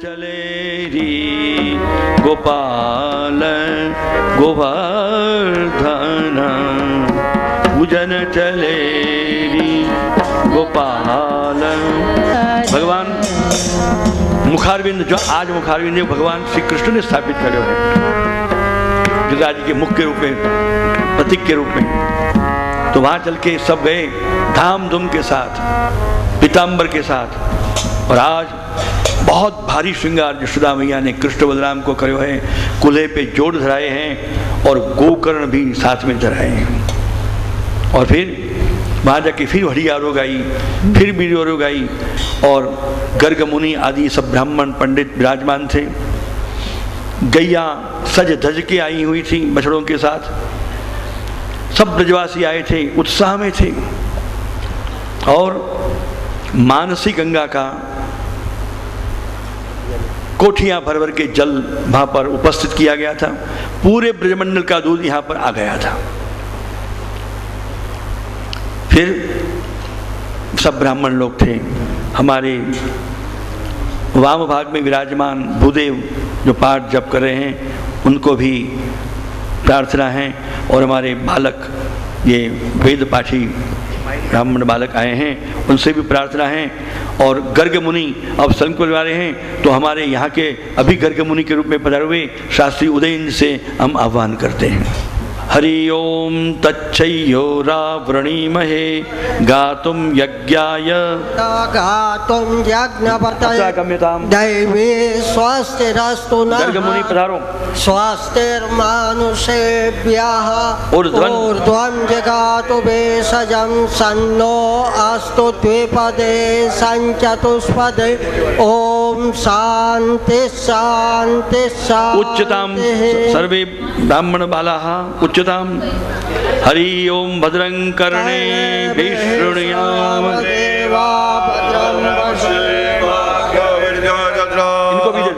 चले री गोपाल गोवर्धन, पूजन चले री गोपाल। भगवान मुखारविंद, जो आज मुखारविंद भगवान श्री कृष्ण ने स्थापित करे हैं गिरिराज के मुख के रूप में, प्रतीक के रूप में। तो वहां चल के सब गए धाम धूम के साथ, पीताम्बर के साथ। और आज बहुत भारी श्रृंगार यशोदा मैया ने कृष्ण बलराम को करे है, कुल्हे पे जोड़ धराए हैं और गोकर्ण भी साथ में धराए हैं। और फिर वहाँ जाके फिर हरियारो गाई, फिर बीरियोरो गाई। और गर्ग मुनि आदि सब ब्राह्मण पंडित विराजमान थे। गैया सज धज के आई हुई थी बछड़ों के साथ। सब ब्रजवासी आए थे, उत्साह में थे। और मानसी गंगा का कोठियां भर भर के जल वहां पर उपस्थित किया गया था। पूरे ब्रजमंडल का दूध यहां पर आ गया था। फिर सब ब्राह्मण लोग थे। हमारे वाम भाग में विराजमान भूदेव जो पाठ जप कर रहे हैं, उनको भी प्रार्थना है। और हमारे बालक, ये वेद पाठी ब्राह्मण बालक आए हैं, उनसे भी प्रार्थना है। और गर्ग मुनि अब संग वाले हैं, तो हमारे यहाँ के अभी गर्ग मुनि के रूप में पधारे हुए शास्त्री उदयन से हम आह्वान करते हैं। हरि ओम तच्छयो रावृणीमहे गातुं यज्ञाय गातुं यज्ञपतये दैवी स्वस्तिरस्तु नः। गर्ग मुनि पधारो। स्वस्तिर्मानुषेभ्यः ऊर्ध्वं जगातु भेषजं सन्नो अस्तु द्विपदे संचतुष्पदे। ओम शांति शांति शांति। उच्चतां सर्वे ब्राह्मण बालाः उच्चतां। हरि ओम भद्रं कर्णे विष्णुयाम देवा भद्रं इनको भी दे दो,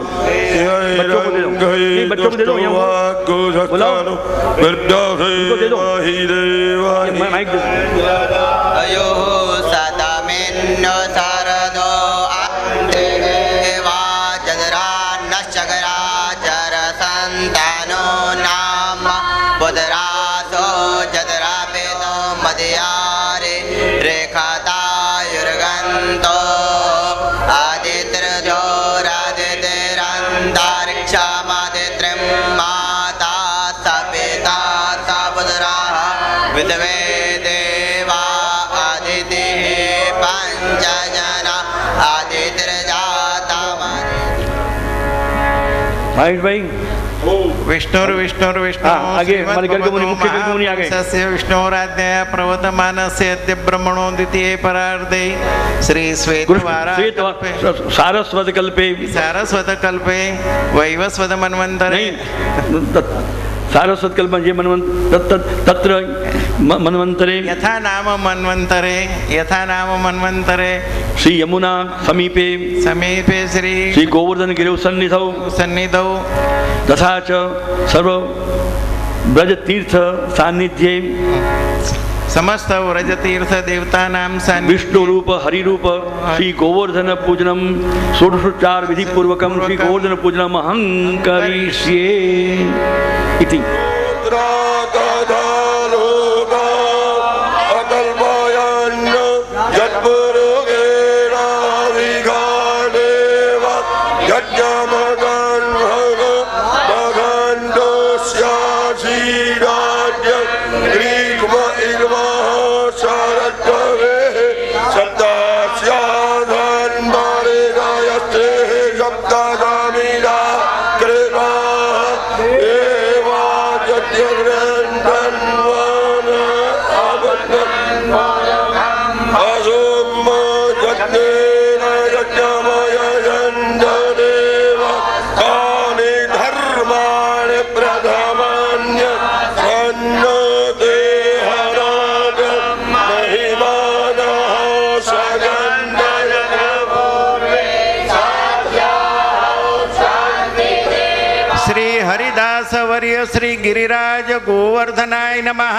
बच्चों को दे दो, नहीं बच्चों को दे दो, बुलाओ, इनको दे दो, माइक दे दो। अयो सदामिन्नो सरदो देवा चंद्रा नश्चगरा चर संतानो नाम बुधरासो जदरापेतो मदयारे रेखातायुर्गन्तो आदित्यजो रादितिरन्तरिक्षमादित्रिं माता सपिता सपुत्राः विद्वे देवा आदितिः पञ्चजना आदित्यजाता। भाई विष्णुर्विष्णुर्विष्णु आगे हमारे गर्ग मुनि, मुख्य गर्ग मुनि आगे। सस्य विष्णुराध्याय प्रवर्तमानस्य अद्य ब्रह्मणो द्वितीये परार्धे श्री सारस्वत कल्पे वैवस्वत मन्वन्तरे सारस्वत कल्प तत्र मन्वन्तरे यथा नाम मन्वन्तरे श्री यमुना समीपे श्री गोवर्धन गिरौ सन्निधौ तथा च सर्व ब्रज तीर्थ सान्निध्ये समस्त व्रज तीर्थ देवता नाम विष्णु रूप हरि रूप श्री गोवर्धन पूजनम षोडशोपचार विधि पूर्वकम श्री गोवर्धन पूजनम अहं करिष्ये इति। श्री हरिदास वर्य श्री गिरिराज गोवर्धनाय नमः।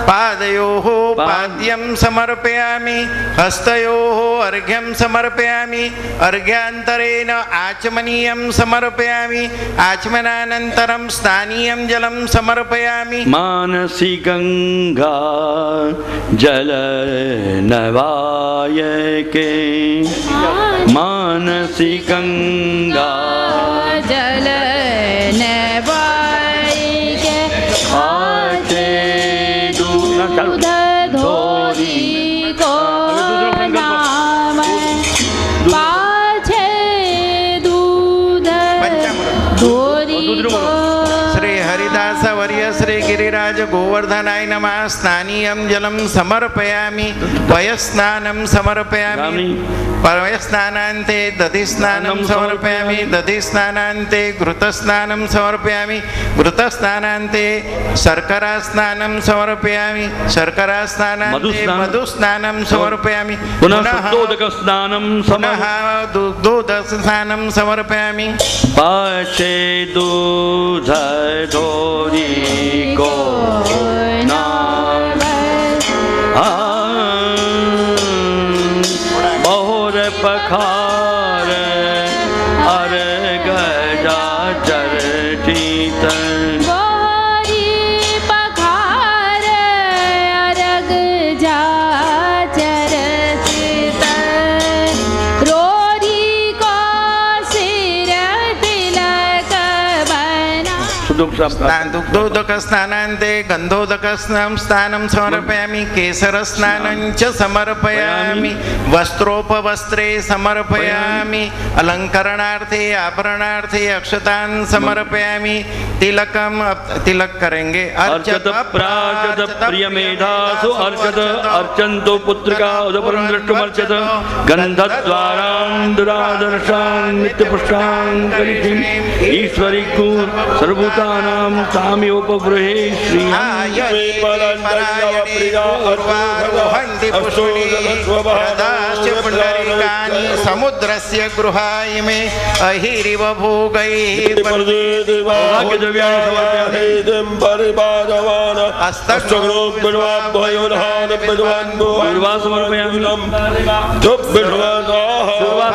पादयोः पाद्यं समर्पयामि, हस्तयोः अर्घ्यं समर्पयामि, अर्घ्यान्तरेण आचमनीयं समर्पयामि, आचमनानन्तरं स्नानीयं जलं समर्पयामि। मानसी गंगा जल नवायके, मानसी गंगा जल नवायके, आचे दूध धोरी को नाम, पाछे दूध धोरी को। श्री हरिदास वर्य श्री गिरिराज गोवर्धनाय नमः। स्नानीयं जलं समर्पयामि, वयस्नानं समर्पयामि, वयस्नानान्ते दधिस्नानं समर्पयामि, दधिस्नानान्ते घृतस्नानं समर्पयामि, घृतस्नानान्ते शर्करास्नानं समर्पयामि, शर्करास्नानान्ते मधुस्नानं समर्पयामि, पुनः दुग्धोदकस्नानं दुग्धोदकस्नानं समर्पयामि। पाछे दूध धोरी को नाम, बहुर पखार अर गजा चर्चित, गोरी पखार अरग जा चर्चित, रोरी को सिर तिलक बना। दुग्धोदक स्नानान्ते गन्धोदक स्नानं समर्पयामि, केसरस्नानं च समर्पयामि, वस्त्रोपवस्त्रे समर्पयामि, अलङ्करणार्थे आभरणार्थे अक्षतान् समर्पयामि, तिलक करेंगे। अर्चत प्राजत प्रियमेधासु अर्चत, अर्चन्तो पुत्रिका उदपरं द्रष्टुमर्चत, गन्धद्वारां दुरादर्शां नित्यपुष्टां कलितिं, ईश्वरी कूर सर्वभूतानां ताम्योपबृहे श्रियं पुण्डरीकानि समुद्रस्य गृहाय मे अहिरिव भोगैः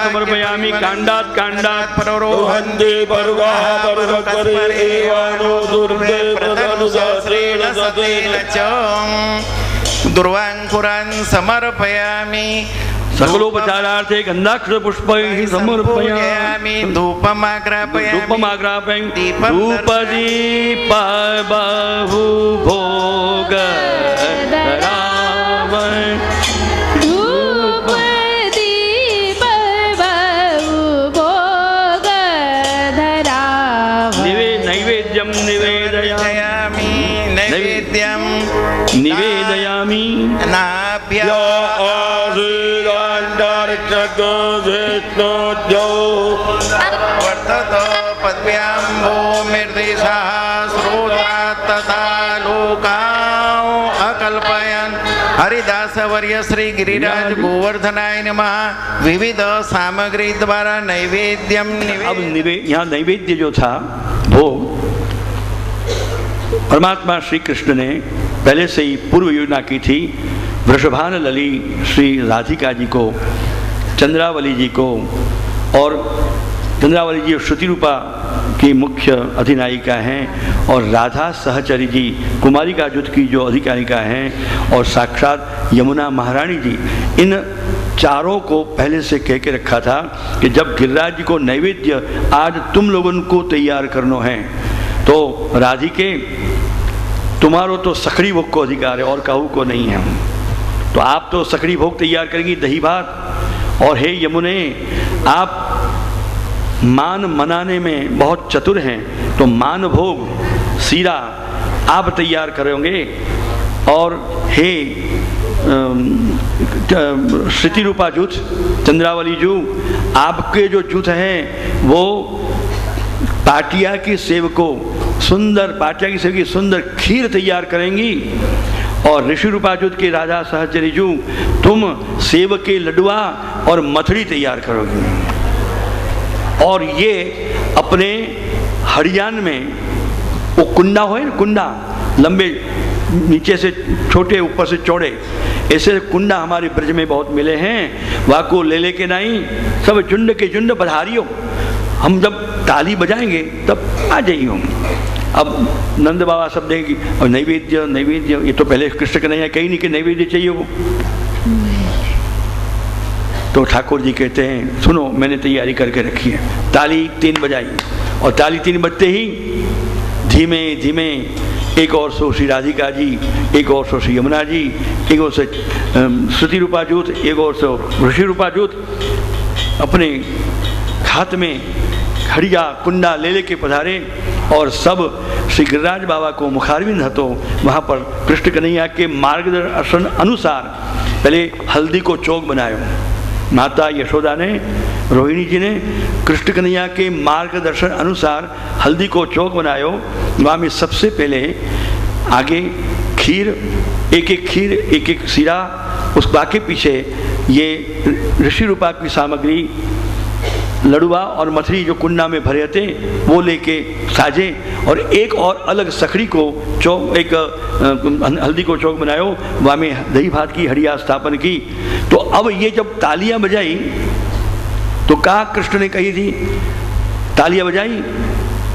समर्पयामि, कांडात कांडात परोहन्ते परुगाः दुर्वांकुरान् समर्पयामि, सकलोपचारार्थे गंधाक्षर पुष्पैः समर्पयामि, धूपमाग्रापयामि, धूपदीप बहु भोग निवेदयामि, वर्तत पद्भ्याम्भो निर्देशः श्रोत्रात् तथा लोकाः अकल्पयन्। हरिदास वर्य श्री गिरिराज गोवर्धनाय नमः। विविध सामग्री द्वारा नैवेद्यम अब यहाँ नैवेद्य जो था वो परमात्मा श्री कृष्ण ने पहले से ही पूर्व योजना की थी। वृषभान लली श्री राधिका जी को, चंद्रावली जी को, और चंद्रावली जी श्रुति रूपा की मुख्य अधिनायिका हैं, और राधा सहचरी जी कुमारिका युद्ध की जो अधिकारिका हैं, और साक्षात यमुना महारानी जी, इन चारों को पहले से कह के रखा था कि जब गिरिराज जी को नैवेद्य आज तुम लोगों को तैयार करना है तो राधिके तुम्हारो तो सकड़ी भोग को अधिकार है और कहू को नहीं है, तो आप तो सकड़ी भोग तैयार करेंगी, दही भात। और हे यमुने, आप मान मनाने में बहुत चतुर हैं, तो मान भोग सीरा आप तैयार करोगे। और हे श्रुति रूपा जूथ चंद्रावली जू, आपके जो जूथ हैं वो पाटिया की सेवकों, सुंदर पाटिया की सेवकी सुंदर खीर तैयार करेंगी। और ऋषि रूपा जूथ के राजा सहचरी जू, तुम सेव के लडुआ और मथड़ी तैयार करोगे। और ये अपने हरियाण में वो कुंडा हो ना, कुंडा लंबे नीचे से छोटे ऊपर से चौड़े, ऐसे कुंडा हमारे ब्रज में बहुत मिले हैं। वाको ले लेके नहीं, सब झुंड के झुंड बधारियों। हम जब ताली बजाएंगे तब आ जाइए हम। अब नंद बाबा सब देंगे और नैवेद्य नैवेद्य, ये तो पहले कृष्ण कन्हैया कहीं नहीं कि नैवेद्य चाहिए वो। तो ठाकुर जी कहते हैं सुनो, मैंने तैयारी करके रखी है। ताली 3 बजाई और ताली 3 बजते ही धीमे धीमे एक और सो श्री राधिका जी, एक और सो श्री यमुना जी, एक और से श्रुति रूपाजूत, एक और सो ऋषि रूपाजूत अपने हाथ में हड़िया कुंडा ले लेके पधारे और सब श्री गिरिराज बाबा को मुखारविंद हतो वहाँ पर कृष्ण कन्हैया के मार्गदर्शन अनुसार पहले हल्दी को चौक बनायो। माता यशोदा ने, रोहिणी जी ने कृष्ण कन्हैया के मार्गदर्शन अनुसार हल्दी को चौक बनायो। वहाँ में सबसे पहले आगे खीर, एक एक खीर, एक एक सिरा, उस बाके पीछे ये ऋषि रूपा की सामग्री लड़ुआ और मथरी जो कुंडा में भरे थे वो लेके साजे और एक और अलग सखड़ी को चौक, एक हल्दी को चौक बनायो। वहाँ में दही भात की हड़िया स्थापन की। तो अब ये जब तालियां बजाई तो कहा कृष्ण ने कही थी, तालियां बजाई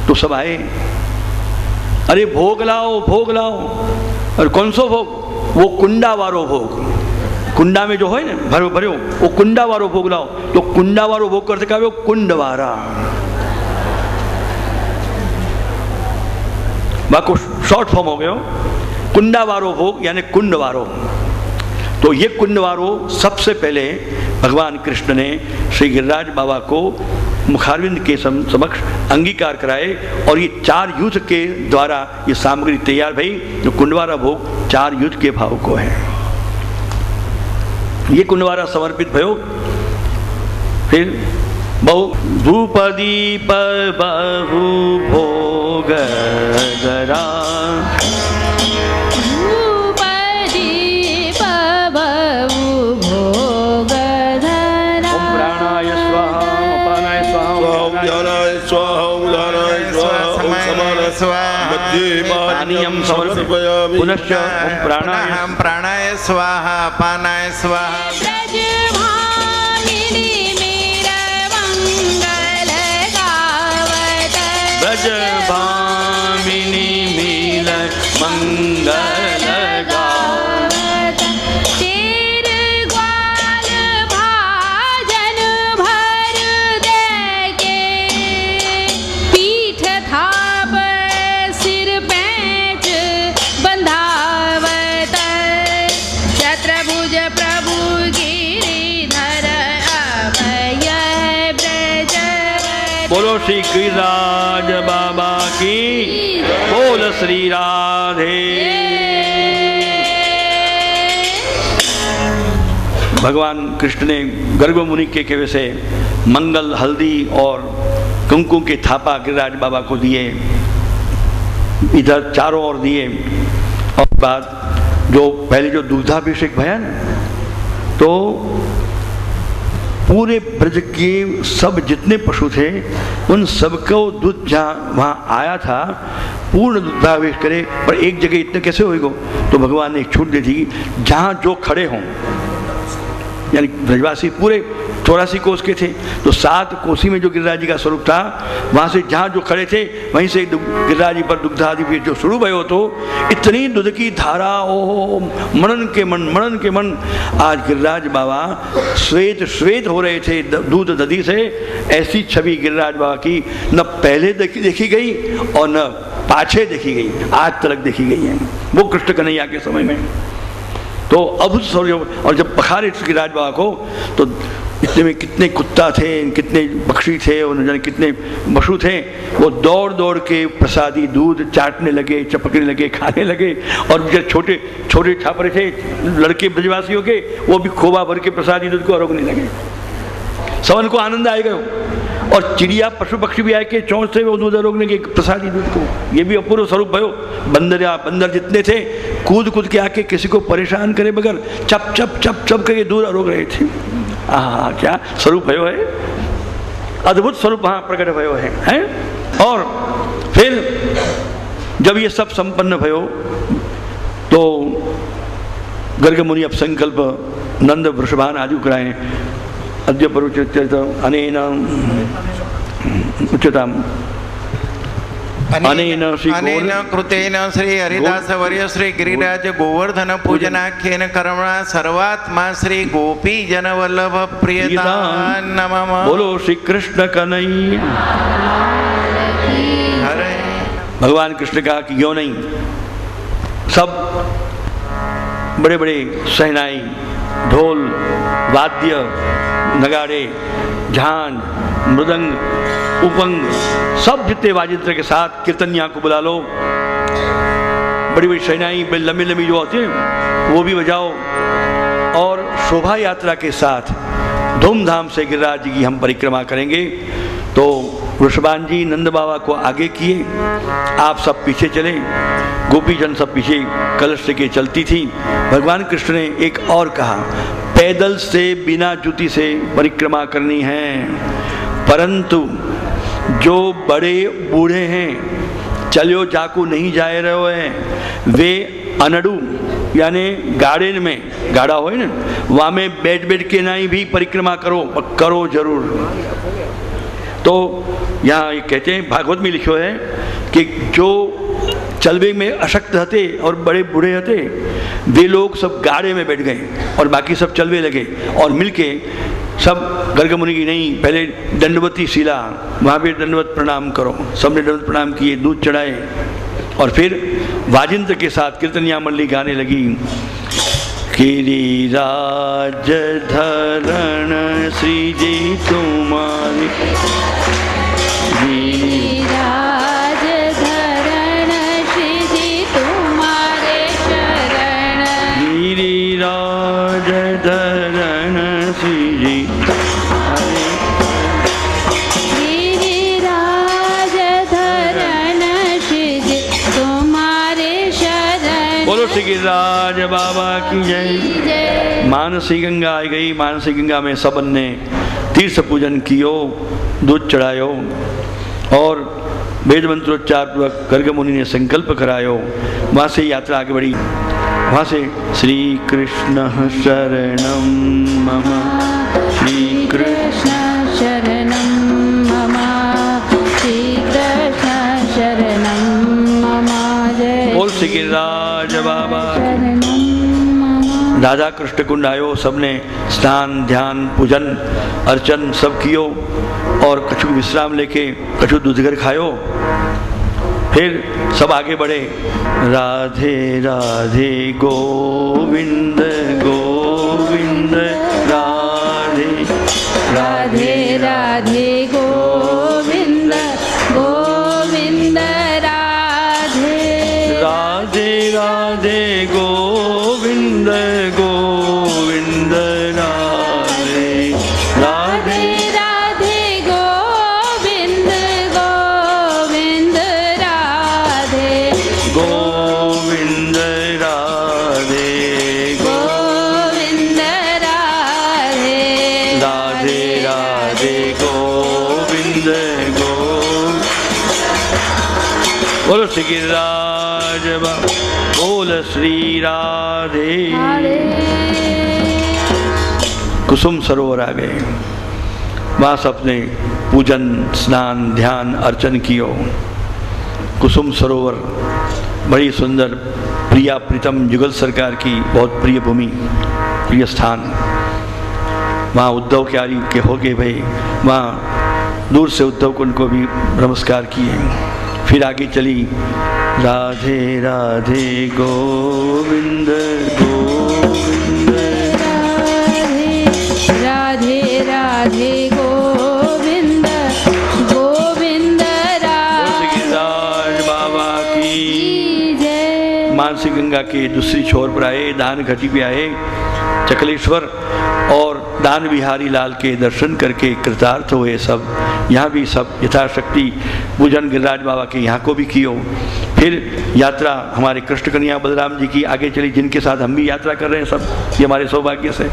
तो सब आए, अरे भोग लाओ भोग लाओ। और कौन सो भोग? वो कुंडा वारो भोग। कुंडा में जो है ना भरो भरो वो कुंडा वारो भोग लाओ। तो कुंडा वारो भोग करते क्या, वो कुंडवारा को शॉर्ट फॉर्म हो गया कुंडा वारो भोग यानी कुंडवारो। तो ये कुंडवारो सबसे पहले भगवान कृष्ण ने श्री गिरिराज बाबा को मुखारविंद के समक्ष अंगीकार कराए और ये 4 युद्ध के द्वारा ये सामग्री तैयार भई। जो कुंडवारा भोग 4 युद्ध के भाव को है। ये कुंडवारा समर्पित भयो। फिर बहु धूप दीप बहु भोग गरा, धूप दीप बहु भोग धरा। ओम प्राणाय स्वाहा, अपानाय स्वाहा, ओम ध्यानाय स्वाहा, ओम धानाय स्वाहा, ओम समानाय स्वाहा, मध्ये पानीयं समर्पयामि। पुनश्च ओम प्राणाय, हम प्राणाय स्वाहा, अपानाय स्वाहा। ब्रज भामिनी मील मंगल गावत, तेर ग्वाल भाजन भर देके, पीठ थाप सिर पैंच बंधावत, चत्रभुज प्रभु गिरिधर अभय ब्रज। बोलो श्री गिरिराज बाबा की, बोल श्री राधे। भगवान कृष्ण ने गर्ग मुनि के कहवे से मंगल हल्दी और कुमकुम के थापा गिरिराज बाबा को दिए, इधर चारों ओर दिए। और बाद जो पहले जो दुग्धाभिषेक भया ना, तो पूरे ब्रज के सब जितने पशु थे उन सबको दूध जहाँ वहाँ आया था पूर्ण दुग्धाभिषेक करे। पर एक जगह इतने कैसे होएगा? तो भगवान ने एक छूट दी थी, जहाँ जो खड़े हों, यानी ब्रजवासी पूरे 84 कोस के थे, तो 7 कोसी में जो गिरिराज जी का स्वरूप था वहाँ से जहाँ जो खड़े थे वहीं से गिरिराज जी पर दुग्धादि जो शुरू भयो तो इतनी दूध की धारा, ओ मनन के मन आज गिरिराज बाबा श्वेत श्वेत हो रहे थे दूध दधी से। ऐसी छवि गिरिराज बाबा की न पहले देखी गई और न पाछे देखी गई, आज तक देखी गई है वो कृष्ण कन्हैया के समय में। तो अद्भुत स्वरूप। और जब पखारे गिरिराज बाबा को तो इतने में कितने कुत्ता थे, कितने पक्षी थे, उन्होंने कितने पशु थे, वो दौड़ दौड़ के प्रसादी दूध चाटने लगे, चपकने लगे, खाने लगे। और जो छोटे छोटे छापरे थे लड़के ब्रजवासियों के, वो भी खोबा भर के प्रसादी दूध को अरोगने लगे। सबन को आनंद आएगा। और चिड़िया पशु पक्षी भी आए के चौंच से वो दूध अरोगने के प्रसादी दूध को, ये भी अपूर्व स्वरूप भयो। बंदर जितने थे कूद कूद के आके किसी को परेशान करे बगैर चप चप चप चप करके दूध अरोग रहे थे। क्या स्वरूप भयो है, अद्भुत स्वरूप वहाँ प्रकट भयो है? और फिर जब ये सब संपन्न भयो तो गर्ग मुनि अब संकल्प नंद वृषभान आदि कराए। अद्य परुचित अनेन उच्यताम अनेन कृतेन श्री हरिदास वर्य श्री गिरिराज गोवर्धन पूजनाख्येन कर्मणा सर्वात्मा श्री गोपी जन वल्लभ प्रियता नमः। बोलो श्री कृष्ण कन्हैया। हरे भगवान कृष्ण का कि क्यों नहीं, सब बड़े बड़े सहनाई, ढोल, वाद्य, नगाड़े, झांझ, मृदंग, उपंग, सब जितने वाजित्र के साथ कीर्तनिया को बुला लो। बड़ी बड़ी सहनाई लंबी लंबी जो होती है वो भी बजाओ। और शोभा यात्रा के साथ धूमधाम से गिरिराज जी की हम परिक्रमा करेंगे। तो वृषभान जी नंद बाबा को आगे किए, आप सब पीछे चले, गोपीजन सब पीछे कलश लेके चलती थी। भगवान कृष्ण ने एक और कहा, पैदल से बिना जूती से परिक्रमा करनी है, परंतु जो बड़े बूढ़े हैं, चलियो जाकू नहीं जाए रहे हैं, वे अनड़ू यानी गाड़े में, गाड़ा हो ना, वहाँ में बैठ बैठ के नहीं भी परिक्रमा करो जरूर। तो यहाँ ये कहते हैं, भागवत में लिखो है कि जो चलवे में अशक्त हते और बड़े बूढ़े हते, वे लोग सब गाड़े में बैठ गए और बाकी सब चलवे लगे और मिलके सब गर्ग मुनि की नहीं, पहले दंडवती शिला, वहाँ भी दंडवत प्रणाम करो। सबने दंडवत प्रणाम किए, दूध चढ़ाए और फिर वाजिंत्र के साथ कीर्तनिया मंडली गाने लगी। गिरिराज धरण श्री जी तुम्हारी, गिरिराज धरण श्री जी तुम्हारे शरण, गिरिराज धरण श्री जी, गिरिराज धरण श्री जी तुम्हारे शरण। बोलो श्री गिरिराज बाबा की जय। मानसी गंगा आई गई, मानसी गंगा में सबन ने तीर्थ पूजन कियो, दूध चढ़ायो और वेद मंत्रोच्चार पूर्वक गर्ग मुनि ने संकल्प करायो। वहाँ से यात्रा आगे बढ़ी। वहाँ से श्री कृष्ण शरणम मम, श्री कृष्ण शरणं मम, श्री कृष्ण शरणं मम, जय बोल श्री गिरिराज बाबा। शरणं मम। राधा कृष्ण कुंड आयो, सबने स्नान ध्यान पूजन अर्चन सब कियो और कछु विश्राम लेके कछु दूधगर खायो। फिर सब आगे बढ़े। राधे राधे गोविंद गोविंद राधे राधे राधे गोविंद गोविंद राधे, राधे राधे गोविंद गोविंद राधे, राधे राधे गोविंद गोविंद राधे, गोविंद राधे गोविंद राधे, राधे राधे गोविंद गोविंद। बोलो श्री गिरिराज बाबा, बोल श्री राधे। कुसुम सरोवर आ गए। वहाँ सबने पूजन स्नान ध्यान अर्चन कियो। कुसुम सरोवर बड़ी सुंदर, प्रिया प्रीतम युगल सरकार की बहुत प्रिय भूमि, प्रिय स्थान। वहाँ उद्धव के आदि के हो गए भाई, वहाँ दूर से उद्धव को उनको भी नमस्कार किए। फिर आगे चली। राधे राधे गोविंद गोविंद, राधे राधे गोविंद गोविंद राधे, बाबा की जय। मानसी गंगा के दूसरी छोर पर आए, दान घटी पे आए चकलेश्वर और दान बिहारी लाल के दर्शन करके कृतार्थ हुए सब। यहाँ भी सब यथाशक्ति पूजन गिरिराज बाबा के यहाँ को भी कियो। फिर यात्रा हमारे कृष्ण कन्हैया बलराम जी की आगे चली, जिनके साथ हम भी यात्रा कर रहे हैं सब, ये हमारे सौभाग्य से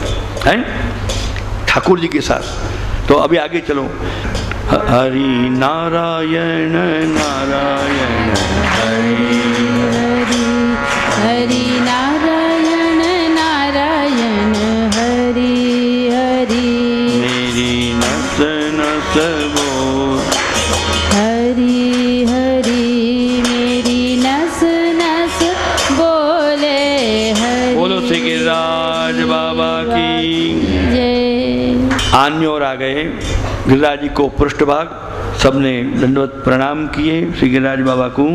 हैं ठाकुर जी के साथ। तो अभी आगे चलो। हरि नारायण नारायण हरि हरि नारायण नारायण हरि हरि मेरी नस नस बोल हरि हरि मेरी नस नस बोले हरि। बोलो श्री गिरिराज बाबा की जय। आन्य और आ गए गिरिराज जी को पृष्ठभाग, सबने दंडवत प्रणाम किए श्री गिरिराज बाबा को।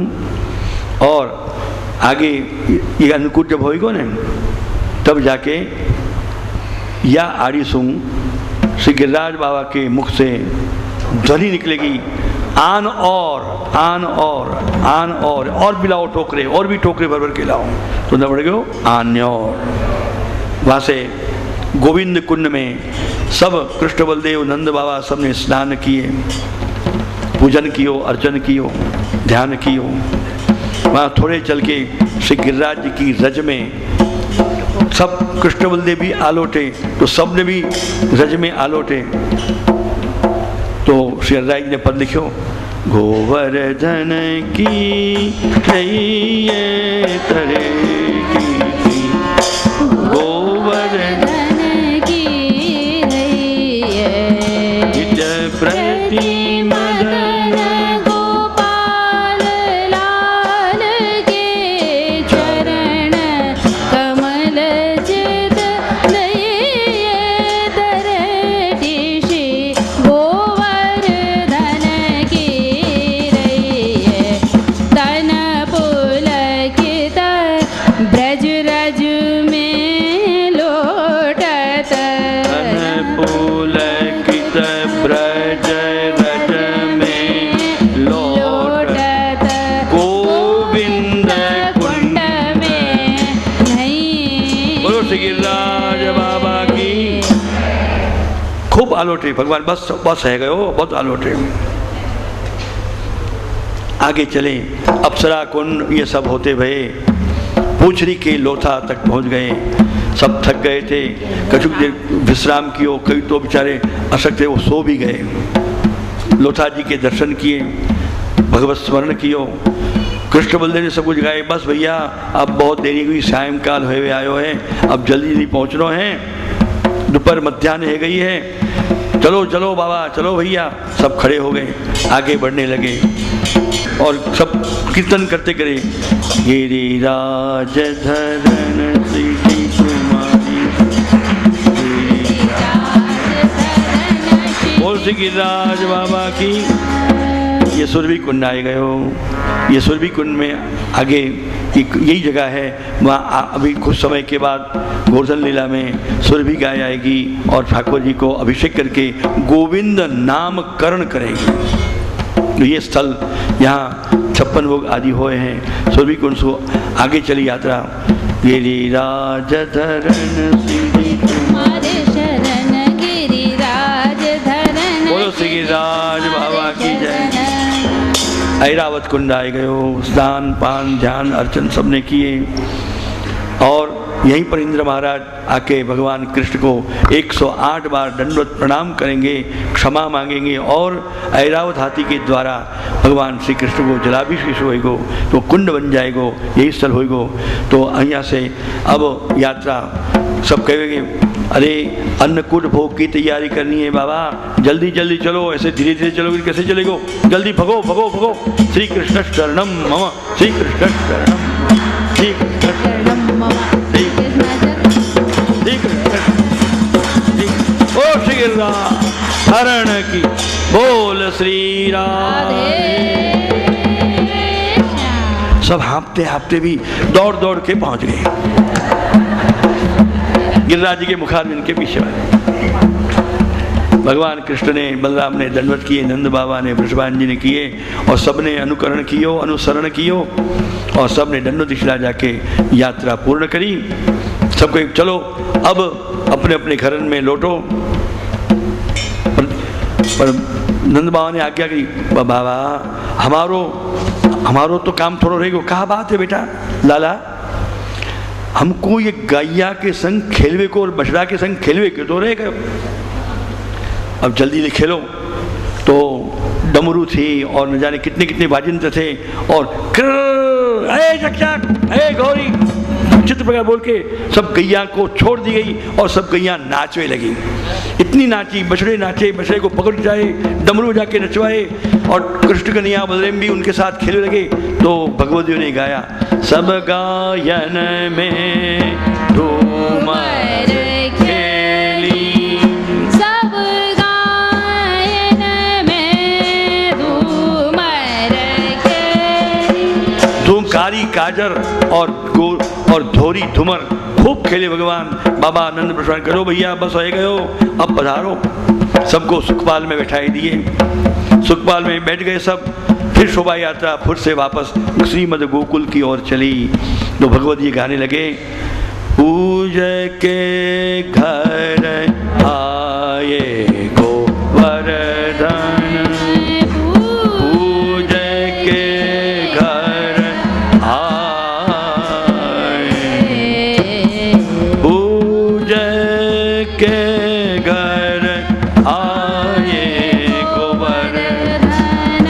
और आगे ये अनुकूट जब होएगा ना तब जाके या आड़ी सुंग श्री गिरिराज बाबा के मुख से ध्वनि निकलेगी, आन और आन और आन और भी लाओ टोकरे, और भी टोकरे भर भर के लाओ। तो न बढ़ गयो आन्य और। वहाँ से गोविंद कुंड में सब कृष्ण बलदेव नंद बाबा सबने स्नान किए, पूजन कियो, अर्चन कियो, ध्यान कियो। वहाँ थोड़े चल के श्री गिरिराज जी की रज में सब कृष्ण बलदेव भी आलोटे, तो सब ने भी रज में आलोटे। तो श्री गिरिराज जी ने पद लिखो, गोवर्धन की नैये तरे की, गोवर्धन प्रति मदन गोपाल लाल के चरण कमल चित नये तरटी श्री गोवर्धन की रैये तन पुलकित ब्रज रज में लोटत पुलकित ब्रज रज में लोटत गोविंद कुंड में नहीं। बोलो श्री गिरिराज बाबा की। खूब आलोटे भगवान, बस बस है गयो, बहुत आलोटे। आगे चले, अप्सरा कुंड ये सब होते भये पूछरी के लोथा तक पहुंच गए। सब थक गए थे, कछुक देर विश्राम कियो, कई तो बेचारे अशक्त थे वो सो भी गए। लोथा जी के दर्शन किए, भगवत स्मरण कियो, कृष्ण बलदेव ने सब कुछ गाए। बस भैया अब बहुत देरी हुई, सायंकाल हुए आयो है, अब जल्दी नहीं पहुँचना है, दोपहर मध्याह्न है गई है, चलो चलो बाबा चलो भैया। सब खड़े हो गए, आगे बढ़ने लगे और सब कीर्तन करते करे, गिरिराज धरन श्री कुमारी, बोल श्री गिरिराज बाबा की। ये सुरभि कुंड आए गए हो। ये सुरभि कुंड में आगे यही जगह है, वहाँ अभी कुछ समय के बाद गोवर्धन लीला में सुरभि गाय आएगी और ठाकुर जी को अभिषेक करके गोविंद नामकरण करेंगे। तो ये स्थल यहाँ 56 भोग आदि हुए हैं। सुरभि कुंड से आगे चली यात्रा, गिरिराज धरन श्री तुम्हारे शरण गिरिराज धरन, बोलो श्री गिरिराज बाबा की जय। ऐरावत कुंड आए गए हो, स्नान पान ध्यान अर्चन सबने किए और यहीं पर इंद्र महाराज आके भगवान कृष्ण को 108 बार दंडवत प्रणाम करेंगे, क्षमा मांगेंगे और ऐरावत हाथी के द्वारा भगवान श्री कृष्ण को जलाभिषेक होएगो तो कुंड बन जाएगो, यही स्थल होएगो। तो यहाँ से अब यात्रा सब कहेंगे, अरे अन्नकूट भोग की तैयारी करनी है बाबा, जल्दी जल्दी चलो, ऐसे धीरे धीरे चलोगे कैसे चलेगो, जल्दी भगो भगो भगो। श्री कृष्ण शरणम मम, श्री कृष्ण शरणम, श्री कृष्ण शरणम मम, श्री कृष्ण, ओ श्री गिरिराज हरण की, बोल श्री राधे। सब हाँपते हाँपते भी दौड़ दौड़ के पहुंच गए गिरिराज जी के मुखारविंद के पीछे वाले। भगवान कृष्ण ने, बलराम ने दंडवत किए, नंद बाबा ने, वृषभान जी ने किए और सबने अनुकरण कियो, अनुसरण कियो और सबने दंडवत दिशा जाके यात्रा पूर्ण करी। सबको चलो अब अपने अपने घर में लौटो। पर नंद बाबा ने आज्ञा करी, बाबा हमारो तो काम थोड़ा रहेगा। कहा बात है बेटा लाला, हमको ये गैया के संग खेलवे को और बछड़ा के संग खेलवे के तो रहेगा। अब जल्दी से खेलो। तो डमरू थी और न जाने कितने कितने वाजिंत्र थे और गौरी चित्र प्रकार बोल के सब गैया को छोड़ दी गई और सब गैया नाचने लगी। इतनी नाची, बछड़े नाचे, बछड़े को पकड़ जाए, डमरू जाके नचवाए और कृष्ण कन्हैया बलराम भी उनके साथ खेलने लगे। तो भगवती ने गाया, सब गायन में धूम खेली, सब गायन में धूमर खेली। धूमकारी काजर और धोरी धुमर खूब खेले भगवान। बाबा आनंद प्रसाद करो भैया, बस हो गए हो, अब पधारो। सबको सुखपाल में बैठाई दिए, सुखपाल में बैठ गए सब। फिर शोभा यात्रा फिर से वापस श्रीमद गोकुल की ओर चली। तो भगवत जी गाने लगे, पूज के घर आए गोवर्धन, पूज के घर आए, पूज के घर आए गोवर्धन,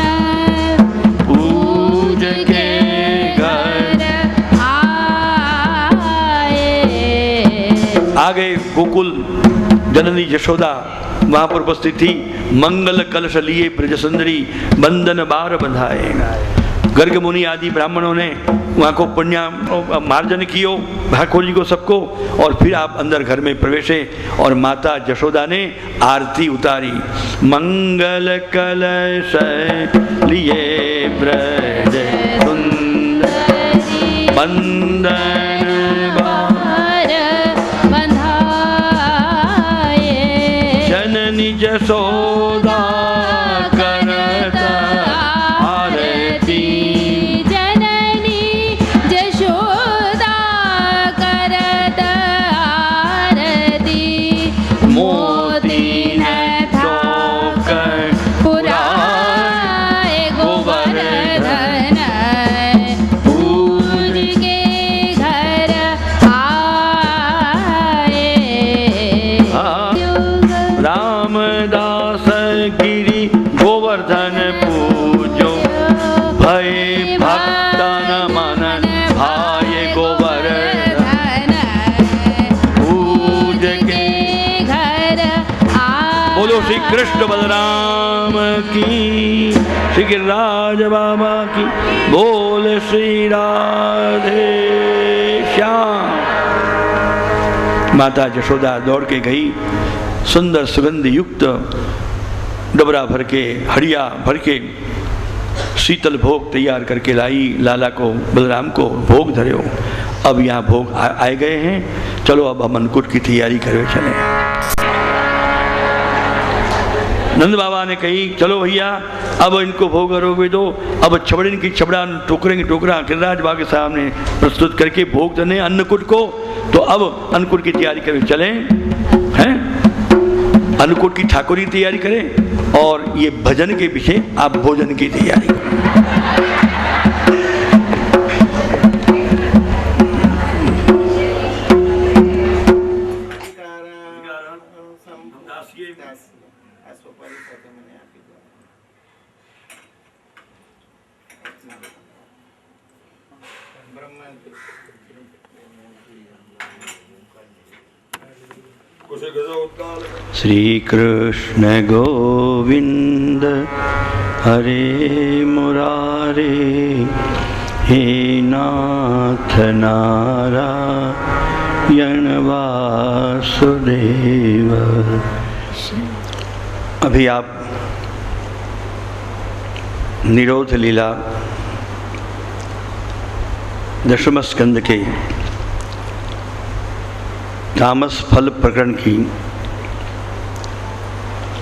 पूज के घर आ गए गोकुल। जननी यशोदा वहां पर उपस्थित थी। मंगल कलश लिए ब्रज सुंदरी, बंधन बार बंधाए। गर्ग मुनि आदि ब्राह्मणों ने वहां को पुण्य मार्जन कियो, ठाकुर जी को सबको। और फिर आप अंदर घर में प्रवेशे और माता यशोदा ने आरती उतारी। मंगल कलश लिए ब्रज सुंदरी, बंधन बार बंधाए। जननी यशोदा करता आरती, जननी यशोदा करत आरती। मोती न ठोकर पुराए गोवर्धन, पूज के घर आए। रामदास गिरी गोवर्धन पूजो, भय भक्तन मन भाए गोवर्धन, पूज के घर आए। बोलो श्री कृष्ण बलराम की, श्री गिरिराज बाबा की, बोल श्री राधे श्याम। माता यशोदा दौड़ के गई, सुंदर सुगंध युक्त डबरा भर के, हड़िया भर के शीतल भोग तैयार करके लाई। लाला को, बलराम को भोग धरे हो। अब यहाँ भोग आए गए हैं, चलो अब हम अन्नकूट की तैयारी करे चले। नंद बाबा ने कही, चलो भैया अब इनको भोग अरोगे दो। अब छबड़िन की छबड़ा, टोकरेंगे टोकरा गिरिराज बाबा के सामने प्रस्तुत करके भोग देने अन्नकूट को। तो अब अन्नकूट की तैयारी करें चले हैं। अन्नकूट की ठाकुरी तैयारी करें और ये भजन के पीछे आप भोजन की तैयारी करें। श्री कृष्ण गोविंद हरे मुरारे, हे नाथ नारायण वासुदेव। अभी आप निरोध लीला दशम स्कंद के तामस फल प्रकरण की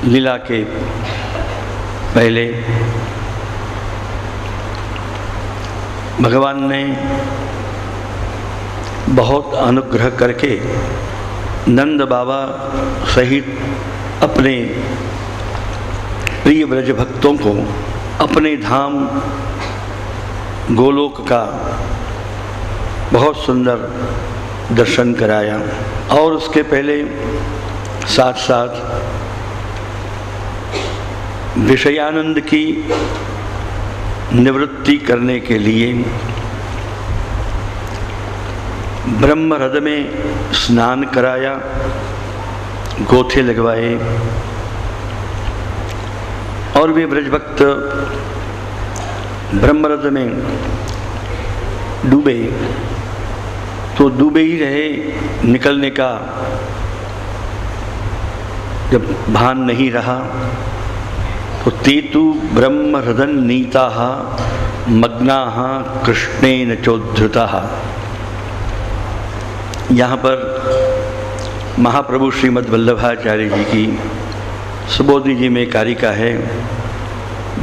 लीला के पहले भगवान ने बहुत अनुग्रह करके नंद बाबा सहित अपने प्रिय ब्रज भक्तों को अपने धाम गोलोक का बहुत सुंदर दर्शन कराया। और उसके पहले साथ साथ विषयानंद की निवृत्ति करने के लिए ब्रह्मरथ में स्नान कराया, गोथे लगवाए और वे ब्रजभक्त ब्रह्मरथ में डूबे तो डूबे ही रहे, निकलने का जब भान नहीं रहा तो तेतु ब्रह्महृदन नीताः मग्नाः कृष्णेन चोद्धृताः। यहाँ पर महाप्रभु श्रीमद् वल्लभाचार्य जी की सुबोधि जी में कारिका है,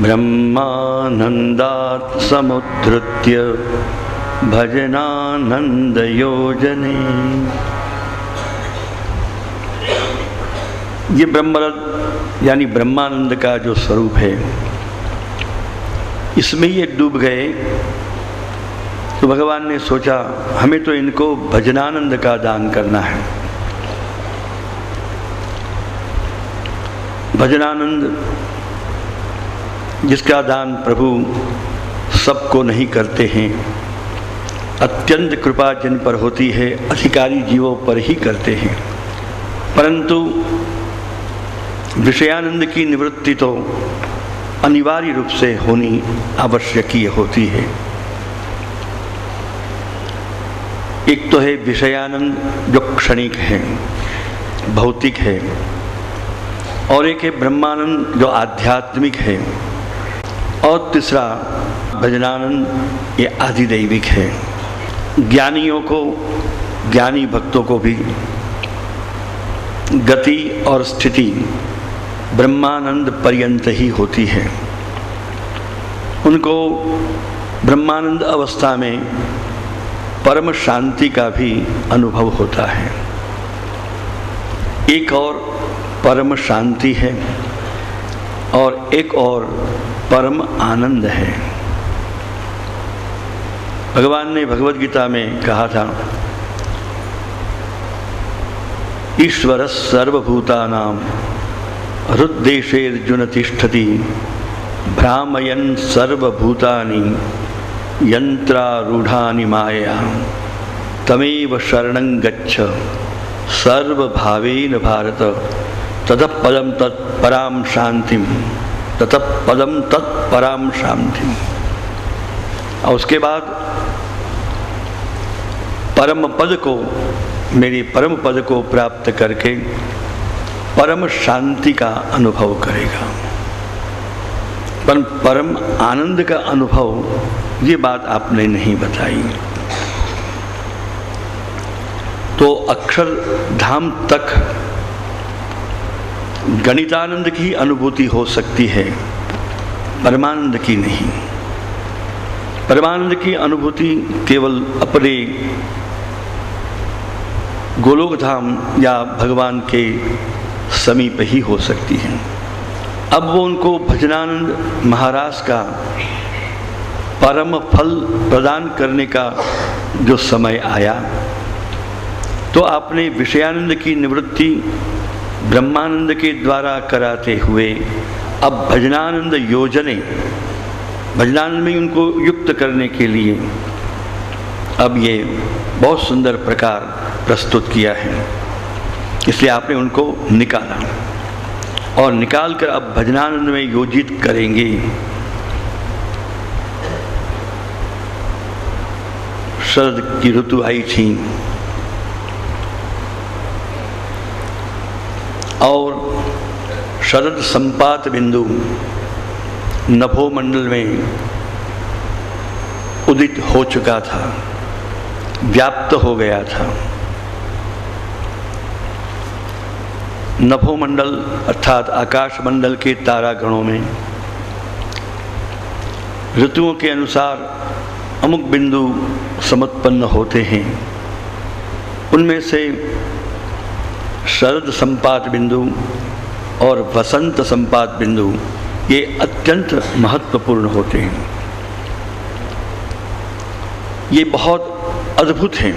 ब्रह्मानंदात् समुद्धृत्य भजनानंद योजने। ये ब्रह्मरथ यानी ब्रह्मानंद का जो स्वरूप है, इसमें ही एक डूब गए तो भगवान ने सोचा हमें तो इनको भजनानंद का दान करना है। भजनानंद जिसका दान प्रभु सबको नहीं करते हैं, अत्यंत कृपा जिन पर होती है अधिकारी जीवों पर ही करते हैं, परंतु विषयानंद की निवृत्ति तो अनिवार्य रूप से होनी आवश्यकीय होती है। एक तो है विषयानंद जो क्षणिक है, भौतिक है, और एक है ब्रह्मानंद जो आध्यात्मिक है, और तीसरा भजनानंद ये आधिदैविक है। ज्ञानियों को, ज्ञानी भक्तों को भी गति और स्थिति ब्रह्मानंद पर्यंत ही होती है। उनको ब्रह्मानंद अवस्था में परम शांति का भी अनुभव होता है। एक और परम शांति है और एक और परम आनंद है। भगवान ने भगवद गीता में कहा था, ईश्वर सर्वभूतानां हृद्देशेर्जुन तिष्ठति भ्रामयन् सर्वभूतानि यंत्रारूढ़ानि मायया तमेव शरणं गच्छ सर्वभावेन भारत ततः पदम तत्परां शांतिम ततः पदम तत्परां शांतिम। और उसके बाद परम पद को, मेरे परम पद को प्राप्त करके परम शांति का अनुभव करेगा। पर परम आनंद का अनुभव ये बात आपने नहीं बताई। तो अक्षर धाम तक गणितानंद की अनुभूति हो सकती है, परमानंद की नहीं। परमानंद की अनुभूति केवल अपने गोलोक धाम या भगवान के समीप ही हो सकती है। अब वो उनको भजनानंद महाराज का परम फल प्रदान करने का जो समय आया, तो आपने विषयानंद की निवृत्ति ब्रह्मानंद के द्वारा कराते हुए अब भजनानंद योजने, भजनानंद में उनको युक्त करने के लिए अब ये बहुत सुंदर प्रकार प्रस्तुत किया है। इसलिए आपने उनको निकाला और निकाल कर अब भजनानंद में योजित करेंगे। शरद की ऋतु आई थी और शरद संपात बिंदु नभोमंडल में उदित हो चुका था, व्याप्त हो गया था। नभोमंडल अर्थात आकाश मंडल के तारागणों में ऋतुओं के अनुसार अमुक बिंदु समुत्पन्न होते हैं। उनमें से शरद संपात बिंदु और वसंत संपात बिंदु ये अत्यंत महत्वपूर्ण होते हैं। ये बहुत अद्भुत हैं।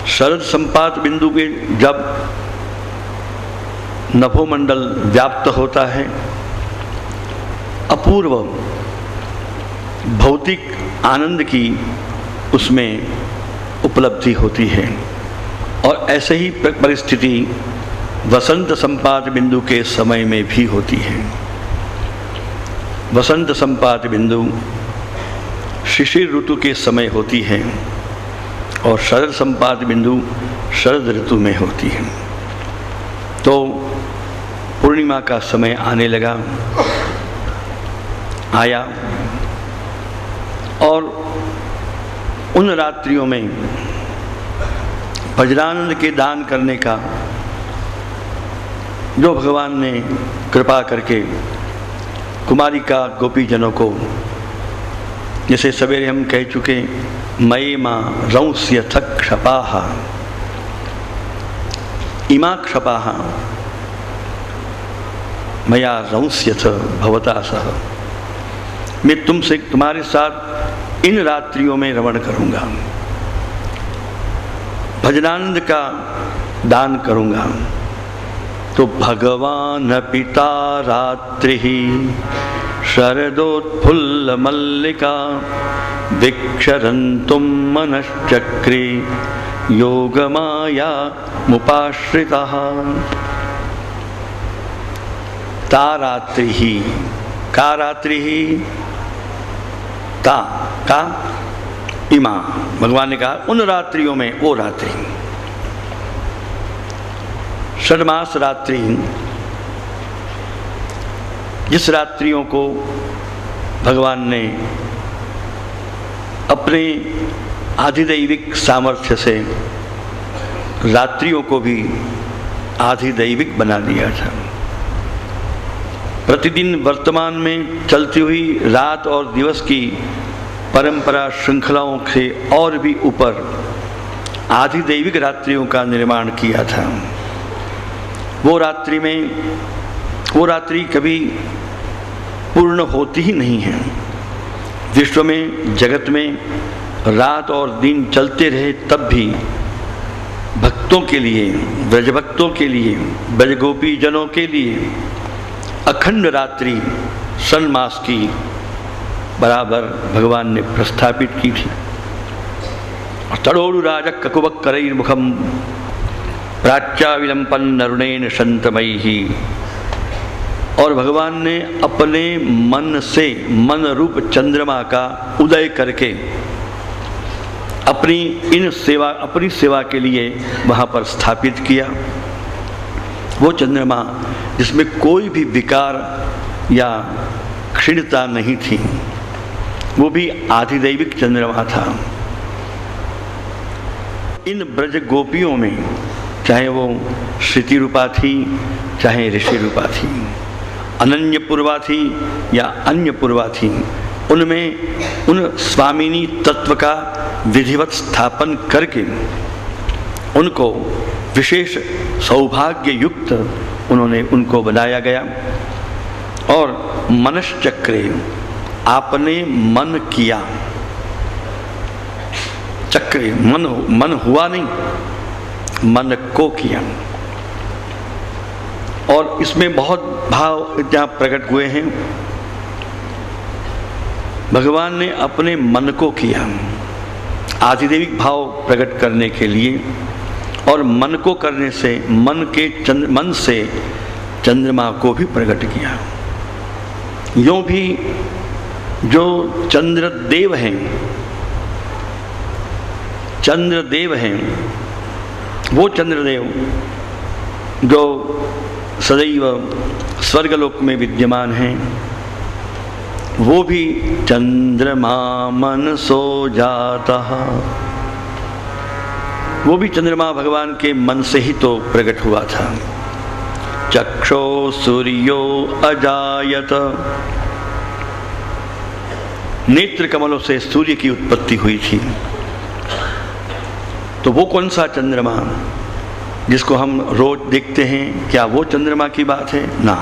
शरद संपात बिंदु के जब नभोमंडल व्याप्त होता है, अपूर्व भौतिक आनंद की उसमें उपलब्धि होती है। और ऐसे ही परिस्थिति वसंत संपात बिंदु के समय में भी होती है। वसंत संपात बिंदु शिशिर ऋतु के समय होती है और शरद संपात बिंदु शरद ऋतु में होती है। तो पूर्णिमा का समय आने लगा, आया, और उन रात्रियों में वज्रानंद के दान करने का जो भगवान ने कृपा करके कुमारिका गोपीजनों को, जैसे सवेरे हम कह चुके, मये माँ रंस्यथ क्षपाः इमा क्षपाः मया रंस्यथ भवता सह, मैं तुमसे तुम्हारे साथ इन रात्रियों में रमण करूँगा, भजनानंद का दान करूँगा। तो भगवान पिता रात्रि शरदोत्फुल्ल मल्लिका विक्षरन्तुं मनश्चक्रे योगमाया मुपाश्रितः। ता रात्रि ही, का रात्रि ही, का इमा, भगवान ने कहा उन रात्रियों में, वो रात्रि, षड्मास रात्रि, जिस रात्रियों को भगवान ने अपने आधिदैविक सामर्थ्य से रात्रियों को भी आधिदैविक बना दिया था। प्रतिदिन वर्तमान में चलती हुई रात और दिवस की परंपरा श्रृंखलाओं से और भी ऊपर आधिदैविक रात्रियों का निर्माण किया था। वो रात्रि कभी पूर्ण होती ही नहीं है। विश्व में, जगत में रात और दिन चलते रहे तब भी भक्तों के लिए, ब्रज भक्तों के लिए, ब्रज गोपी जनों के लिए अखंड रात्रि षण्मास की बराबर भगवान ने प्रस्थापित की थी। तड़ोरुराज ककुवक्करैर्मुखम प्राच्याविलंपन नरुणेन शंतमयी। और भगवान ने अपने मन से, मन रूप चंद्रमा का उदय करके अपनी सेवा के लिए वहाँ पर स्थापित किया। वो चंद्रमा जिसमें कोई भी विकार या क्षीणता नहीं थी, वो भी आधिदैविक चंद्रमा था। इन ब्रज गोपियों में, चाहे वो श्रुति रूपा थी, चाहे ऋषि रूपा थी, अनन्य पूर्वा थी या अन्य पूर्वा थी, उनमें उन स्वामिनी तत्व का विधिवत स्थापन करके उनको विशेष सौभाग्य युक्त उनको बनाया गया। और मनश्चक्रे, आपने मन किया, चक्रे, मन हुआ नहीं, मन को किया। और इसमें बहुत भाव जहाँ प्रकट हुए हैं। भगवान ने अपने मन को किया आधिदैविक भाव प्रकट करने के लिए, और मन को करने से मन से चंद्रमा को भी प्रकट किया। यूँ भी जो चंद्रदेव हैं, वो चंद्रदेव जो सदैव स्वर्गलोक में विद्यमान हैं, वो भी चंद्रमा मनसो जाता, वो भी चंद्रमा भगवान के मन से ही तो प्रकट हुआ था। चक्षो सूर्यो अजायत, नेत्र कमलों से सूर्य की उत्पत्ति हुई थी। तो वो कौन सा चंद्रमा जिसको हम रोज देखते हैं, क्या वो चंद्रमा की बात है? ना,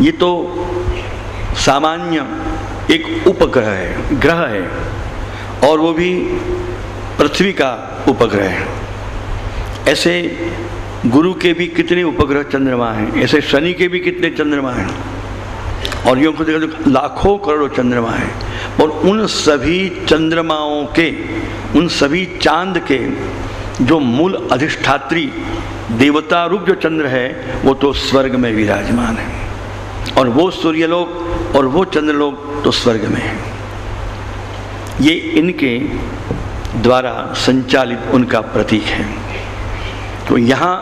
ये तो सामान्य एक उपग्रह है, ग्रह है, और वो भी पृथ्वी का उपग्रह है। ऐसे गुरु के भी कितने उपग्रह चंद्रमा हैं, ऐसे शनि के भी कितने चंद्रमा हैं, और यूँ को देखा तो लाखों करोड़ों चंद्रमा हैं। और उन सभी चंद्रमाओं के, उन सभी चांद के जो मूल अधिष्ठात्री देवता रूप जो चंद्र है वो तो स्वर्ग में विराजमान है, और वो सूर्यलोक और वो चंद्रलोक तो स्वर्ग में है। ये इनके द्वारा संचालित उनका प्रतीक है। तो यहाँ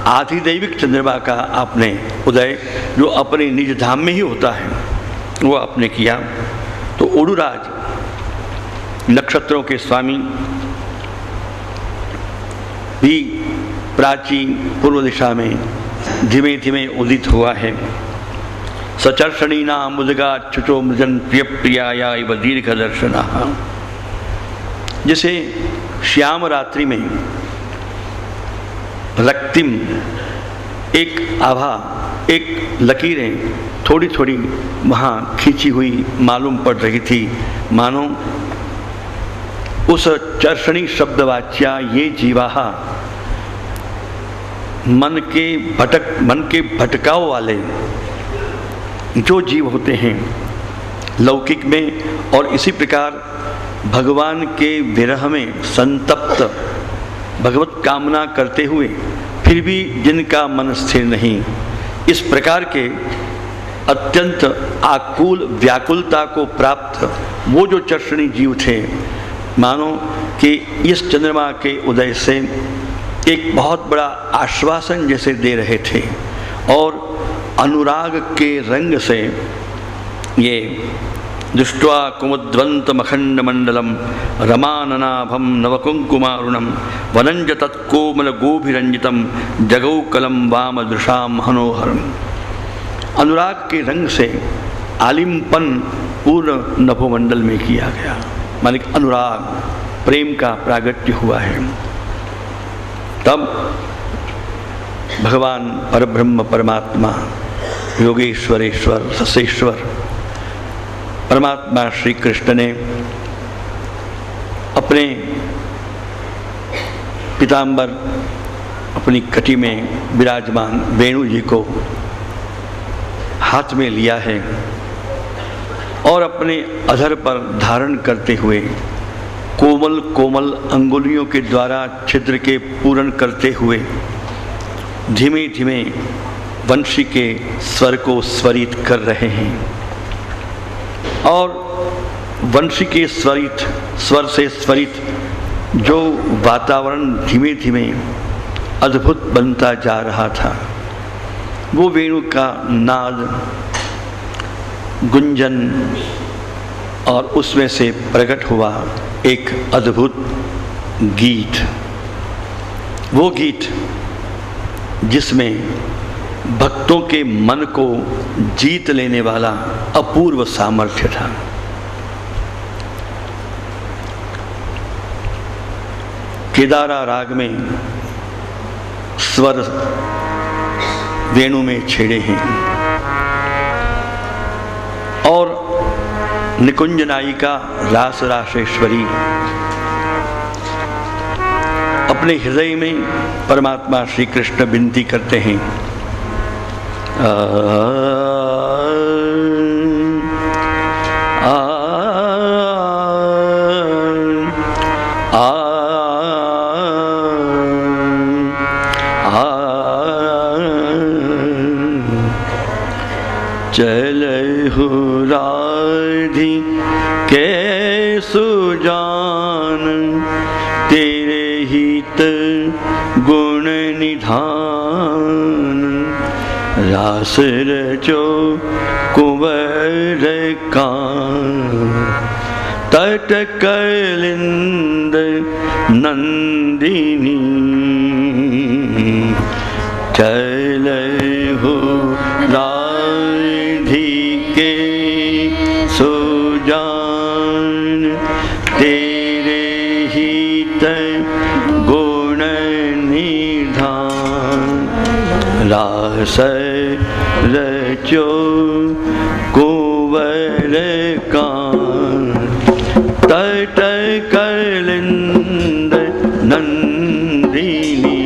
आधिदैविक चंद्रमा का आपने उदय जो अपने निज धाम में ही होता है वो आपने किया। तो ओडुराज नक्षत्रों के स्वामी भी प्राचीन पूर्व दिशा में धीमे धीमे उदित हुआ है। सचर्षणी नाम उदगा चुचो मृजन प्रिय प्रियाया इव दीर्घ दर्शना। जैसे श्याम रात्रि में रक्तिम एक आभा, एक लकीरें थोड़ी थोड़ी वहाँ खींची हुई मालूम पड़ रही थी, मानो उस चर्षणी शब्दवाच्या ये जीवाहा मन के भटकाव वाले जो जीव होते हैं लौकिक में, और इसी प्रकार भगवान के विरह में संतप्त भगवत कामना करते हुए फिर भी जिनका मन स्थिर नहीं, इस प्रकार के अत्यंत आकुल व्याकुलता को प्राप्त वो जो चर्षणी जीव थे, मानो कि इस चंद्रमा के उदय से एक बहुत बड़ा आश्वासन जैसे दे रहे थे, और अनुराग के रंग से ये दृष्ट्वा कुमुद्वंतमखंड मंडलम रमाननाभम नवकुंकुमारुणम वनंज तत्कोमल गोभिरंजितम जगौकलम वाम दृशाम मनोहरम। अनुराग के रंग से आलिम्पन पूर्ण नभोमंडल में किया गया, माने अनुराग प्रेम का प्रागट्य हुआ है। तब भगवान परब्रह्म परमात्मा योगेश्वरेश्वर ससेश्वर परमात्मा श्री कृष्ण ने अपने पीताम्बर अपनी कटी में विराजमान वेणु जी को हाथ में लिया है, और अपने अधर पर धारण करते हुए कोमल कोमल अंगुलियों के द्वारा छिद्र के पूरण करते हुए धीमे धीमे वंशी के स्वर को स्वरित कर रहे हैं। और वंशी के स्वर से स्वरित जो वातावरण धीमे धीमे अद्भुत बनता जा रहा था, वो वेणु का नाद गुंजन, और उसमें से प्रकट हुआ एक अद्भुत गीत। वो गीत जिसमें भक्तों के मन को जीत लेने वाला अपूर्व सामर्थ्य था। केदारा राग में स्वर वेणु में छेड़े हैं, और निकुंज नायिका रास रासेश्वरी अपने हृदय में परमात्मा श्री कृष्ण विनती करते हैं, चलहु राधि के सुजान तेरे हित गुण निधान, रास रचो कुंवर कान तट कलिंद नंदिनी, चलहु राधि के सुजान तेरे हित गुण निधान, रास रचो कुंवर कान तट कलिंद नंदिनी।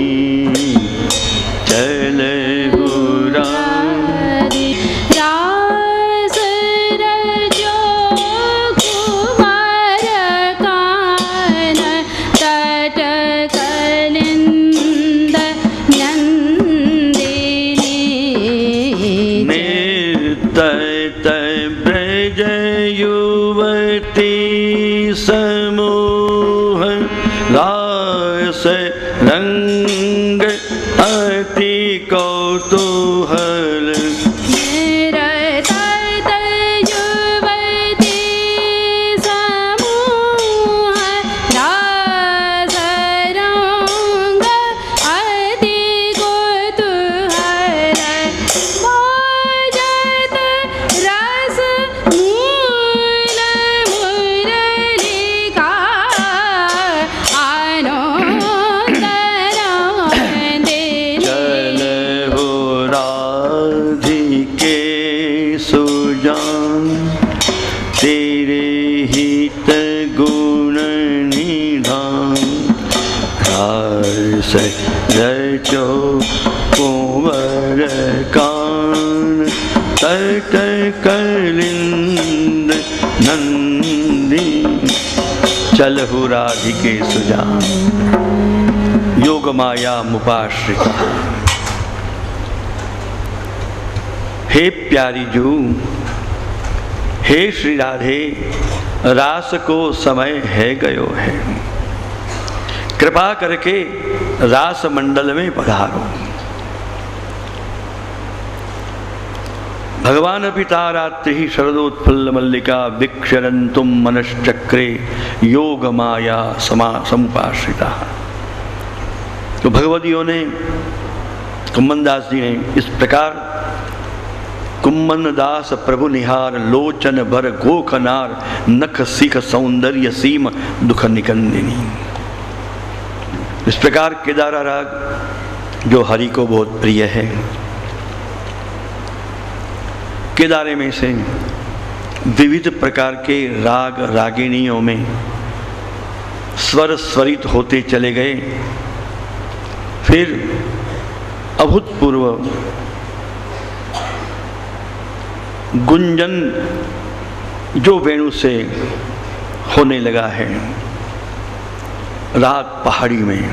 जय युवती समूह रास रंग अति कौतूहल रचो कुंवर कान तट कलिंद नंदी चलहु राधिके सुजान योग माया मुपाश्रिता। हे प्यारी जू, हे श्री राधे, रास को समय है गयो है, कृपा करके रास मंडल में पधारो। भगवान पिता रात्रि शरदोत्फुल्ल मल्लिका विक्षरन्तुम मनश्चक्रे योग माया समुपाश्रिता। तो भगवतियों ने, कुम्मन दास जी ने इस प्रकार कुम्मन दास प्रभु निहार लोचन भर गोखनार नख सिख सौंदर्य सीम दुख निकंदिनी। इस प्रकार केदारा राग जो हरि को बहुत प्रिय है, केदारे में से विविध प्रकार के राग रागिनियों में स्वर स्वरित होते चले गए। फिर अभूतपूर्व गुंजन जो वेणु से होने लगा है राग पहाड़ी में,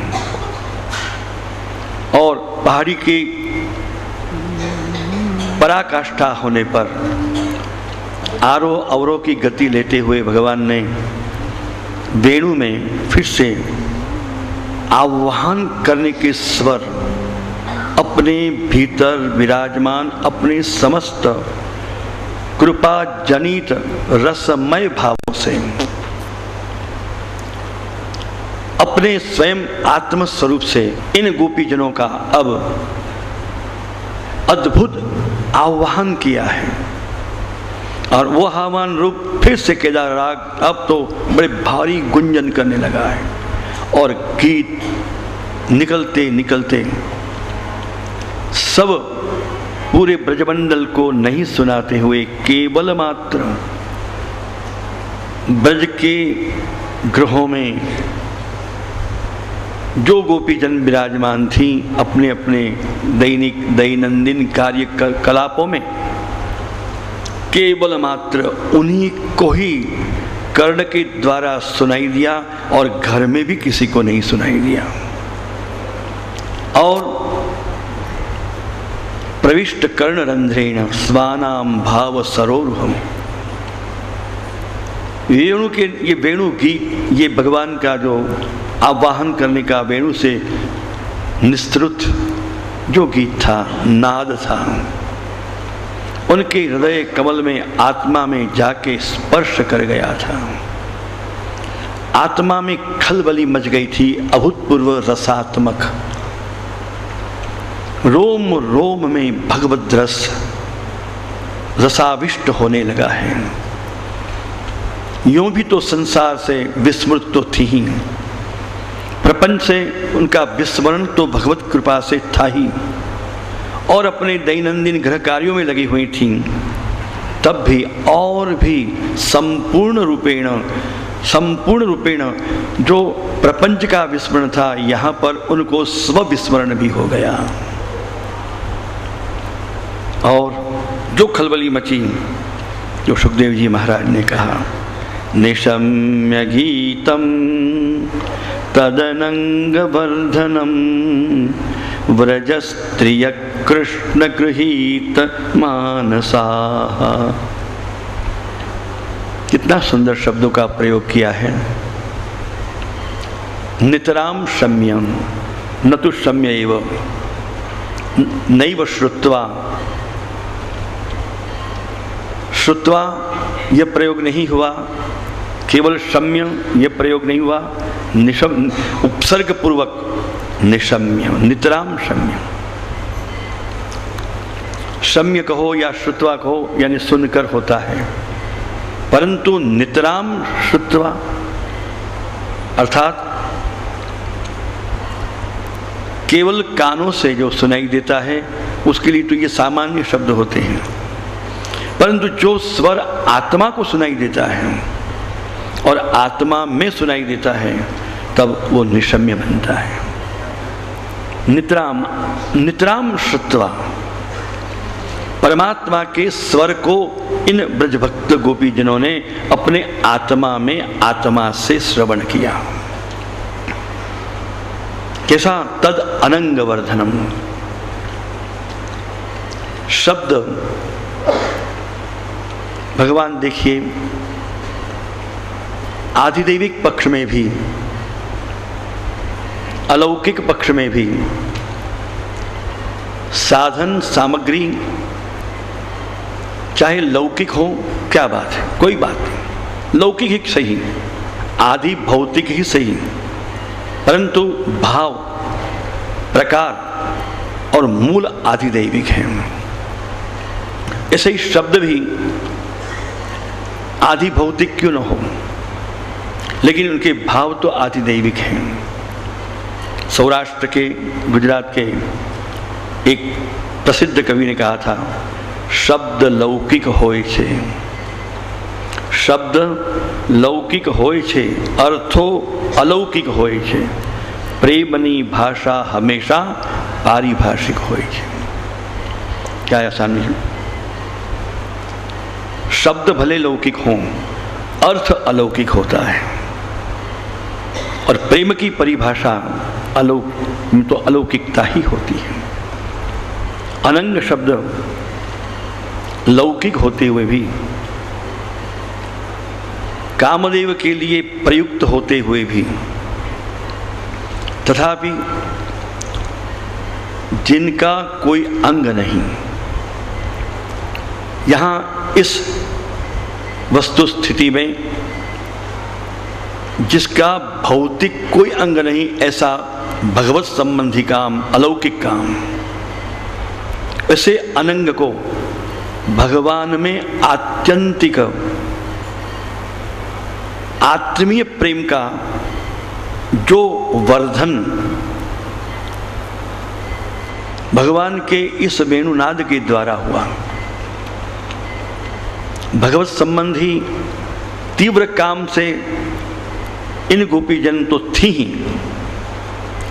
और पहाड़ी की पराकाष्ठा होने पर आरोह अवरोह की गति लेते हुए भगवान ने वेणु में फिर से आह्वान करने के स्वर अपने भीतर विराजमान अपने समस्त कृपा जनित रसमय भावों से अपने स्वयं आत्म स्वरूप से इन गोपीजनों का अब अद्भुत आह्वान किया है। और वो आह्वान रूप फिर से केदार राग अब तो बड़े भारी गुंजन करने लगा है, और गीत निकलते निकलते सब पूरे ब्रजमंडल को नहीं सुनाते हुए केवल मात्र ब्रज के गृहों में जो गोपीजन विराजमान थी अपने अपने दैनंदिन कार्य कलापों में, केवल मात्र उन्हीं को ही कर्ण के द्वारा सुनाई दिया, और घर में भी किसी को नहीं सुनाई दिया। और प्रविष्ट कर्ण रंध्रेण स्वानाम भाव सरोरुहम, वेणु के ये वेणु गीत, ये भगवान का जो आवाहन करने का वेणु से निस्तृत जो गीत था, नाद था, उनके हृदय कमल में आत्मा में जाके स्पर्श कर गया था। आत्मा में खलबली मच गई थी, अभूतपूर्व रसात्मक। रोम रोम में भगवद रस रसाविष्ट होने लगा है। यूं भी तो संसार से विस्मृत तो थी ही, प्रपंच से उनका विस्मरण तो भगवत कृपा से था ही, और अपने दैनंदिन गृह कार्यों में लगी हुई थीं, तब भी और भी संपूर्ण रूपेण जो प्रपंच का विस्मरण था, यहाँ पर उनको स्वविस्मरण भी हो गया। और जो खलबली मची, जो सुखदेव जी महाराज ने कहा, निशम्य गीतम तदनंगवर्धनम व्रजस्त्रिय कृष्ण गृहीत मानसा। कितना सुंदर शब्दों का प्रयोग किया है। नितराम शम्यम न तो शम्य एव नैव श्रुत्वा। श्रुत्वा यह प्रयोग नहीं हुआ, केवल शम्य यह प्रयोग नहीं हुआ, उपसर्ग पूर्वक निशम्य, नितराम शम्य। शम्य कहो या श्रुत्वा कहो यानी सुनकर होता है, परंतु नितराम श्रुत्वा अर्थात केवल कानों से जो सुनाई देता है उसके लिए तो ये सामान्य शब्द होते हैं, परंतु जो स्वर आत्मा को सुनाई देता है और आत्मा में सुनाई देता है तब वो निशम्य बनता है। नितराम, नितराम श्रुत्वा, परमात्मा के स्वर को इन ब्रजभक्त गोपी जनों ने अपने आत्मा में आत्मा से श्रवण किया। कैसा? तद अनंग वर्धनम। शब्द भगवान देखिए आधिदैविक पक्ष में भी अलौकिक पक्ष में भी साधन सामग्री चाहे लौकिक हो, क्या बात है, कोई बात नहीं, लौकिक ही सही, आदि भौतिक ही सही, परंतु भाव प्रकार और मूल आधिदैविक है। ऐसे ही शब्द भी आदि भौतिक क्यों न हो, लेकिन उनके भाव तो आधिदैविक हैं। सौराष्ट्र के, गुजरात के एक प्रसिद्ध कवि ने कहा था, शब्द लौकिक होय छे, शब्द लौकिक होय छे, अर्थो अलौकिक होय छे, प्रेमनी भाषा हमेशा पारिभाषिक होय छे। क्या आसान नहीं? शब्द भले लौकिक हों, अर्थ अलौकिक होता है, और प्रेम की परिभाषा तो अलौकिकता ही होती है। अनंग शब्द लौकिक होते हुए भी, कामदेव के लिए प्रयुक्त होते हुए भी, तथापि जिनका कोई अंग नहीं, यहां इस वस्तु स्थिति में जिसका भौतिक कोई अंग नहीं, ऐसा भगवत संबंधी काम, अलौकिक काम, ऐसे अनंग को भगवान में आत्यंतिक आत्मीय प्रेम का जो वर्धन भगवान के इस वेणुनाद के द्वारा हुआ, भगवत संबंधी तीव्र काम से इन गोपीजन तो थी ही,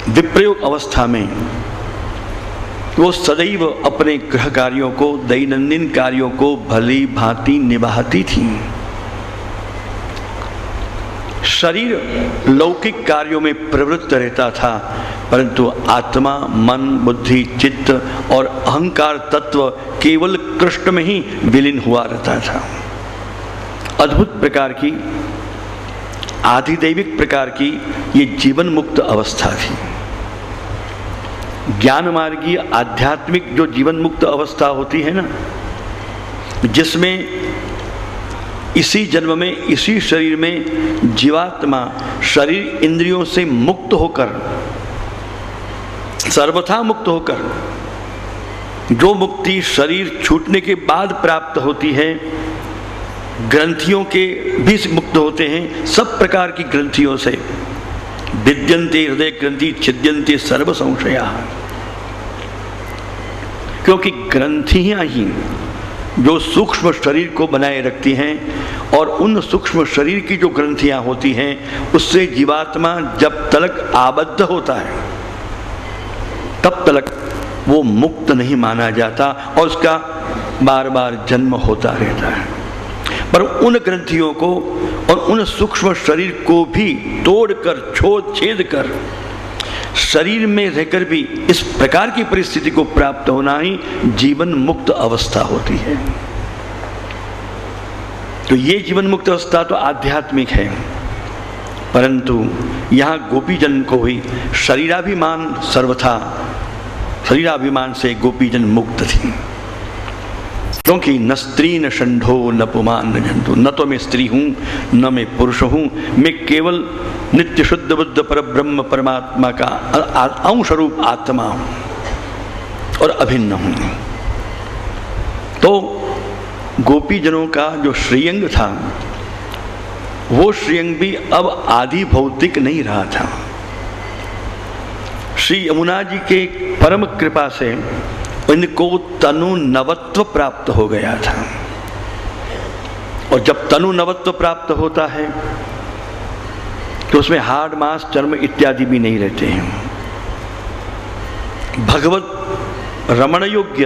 विप्रयोग अवस्था में वो सदैव अपने गृह कार्यों को, दैनंदिन कार्यों को भली भांति निभाती थी। शरीर लौकिक कार्यों में प्रवृत्त रहता था, परंतु आत्मा, मन, बुद्धि, चित्त और अहंकार तत्व केवल कृष्ण में ही विलीन हुआ रहता था। अद्भुत प्रकार की, आधिदैविक प्रकार की ये जीवन मुक्त अवस्था थी। ज्ञान मार्गीय आध्यात्मिक जो जीवन मुक्त अवस्था होती है ना, जिसमें इसी जन्म में, इसी शरीर में जीवात्मा शरीर इंद्रियों से मुक्त होकर, सर्वथा मुक्त होकर, जो मुक्ति शरीर छूटने के बाद प्राप्त होती है, ग्रंथियों के भी मुक्त होते हैं, सब प्रकार की ग्रंथियों से, विद्यन्ते हृदय ग्रंथि छिद्यन्ते सर्व संशया, क्योंकि ग्रंथियां ही जो सूक्ष्म शरीर को बनाए रखती हैं, और उन सूक्ष्म शरीर की जो ग्रंथियां होती हैं उससे जीवात्मा जब तक आबद्ध होता है तब तक वो मुक्त नहीं माना जाता और उसका बार बार जन्म होता रहता है। पर उन ग्रंथियों को और उन सूक्ष्म शरीर को भी तोड़कर, छोड़ छेद कर, शरीर में रहकर भी इस प्रकार की परिस्थिति को प्राप्त होना ही जीवन मुक्त अवस्था होती है। तो ये जीवन मुक्त अवस्था तो आध्यात्मिक है, परंतु यहाँ गोपीजन को ही शरीराभिमान सर्वथा, शरीराभिमान से गोपीजन मुक्त थी। क्योंकि न स्त्री न षंढो न पुमान न जंतु, न तो मैं स्त्री हूँ न मैं पुरुष हूँ, मैं केवल नित्य शुद्ध बुद्ध पर ब्रह्म परमात्मा का अंश रूप आत्मा हूँ और अभिन्न हूँ। तो गोपीजनों का जो श्रीअंग था वो श्रीअंग भी अब आदि भौतिक नहीं रहा था। श्री यमुना जी के परम कृपा से इनको तनु नवत्व प्राप्त हो गया था, और जब तनु नवत्व प्राप्त होता है तो उसमें हाड़ मांस चर्म इत्यादि भी नहीं रहते हैं। भगवत रमण योग्य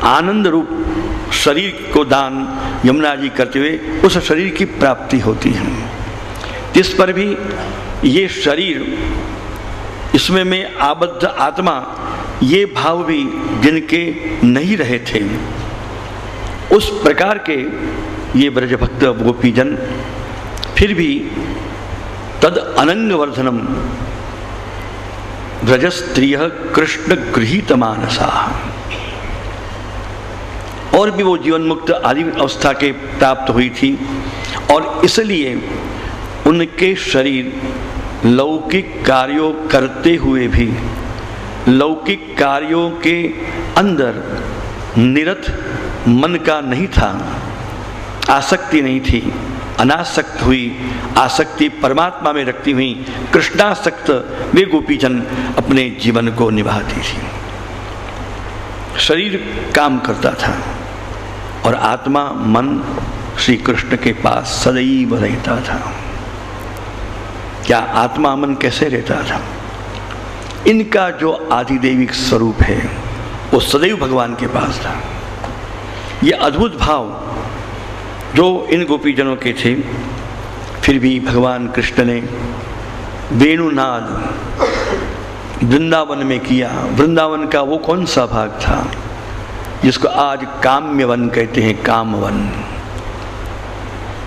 आनंद रूप शरीर को दान यमुना जी करते हुए उस शरीर की प्राप्ति होती है। इस पर भी ये शरीर, इसमें मैं आबद्ध आत्मा, ये भाव भी जिनके नहीं रहे थे, उस प्रकार के ये ब्रजभक्त गोपीजन फिर भी तद अनंग वर्धनम ब्रजस्त्रिय कृष्ण गृहीत मानसा, और भी वो जीवन मुक्त आदि अवस्था के प्राप्त हुई थी, और इसलिए उनके शरीर लौकिक कार्यों करते हुए भी लौकिक कार्यों के अंदर निरत मन का नहीं था, आसक्ति नहीं थी, अनासक्त हुई, आसक्ति परमात्मा में रखती हुई कृष्णासक्त वे गोपीजन अपने जीवन को निभाती थी। शरीर काम करता था और आत्मा मन श्री कृष्ण के पास सदैव रहता था। क्या आत्मा मन कैसे रहता था? इनका जो आदिदेविक स्वरूप है वो सदैव भगवान के पास था। ये अद्भुत भाव जो इन गोपीजनों के थे, फिर भी भगवान कृष्ण ने वेणुनाद वृंदावन में किया। वृंदावन का वो कौन सा भाग था जिसको आज काम्यवन कहते हैं, कामवन,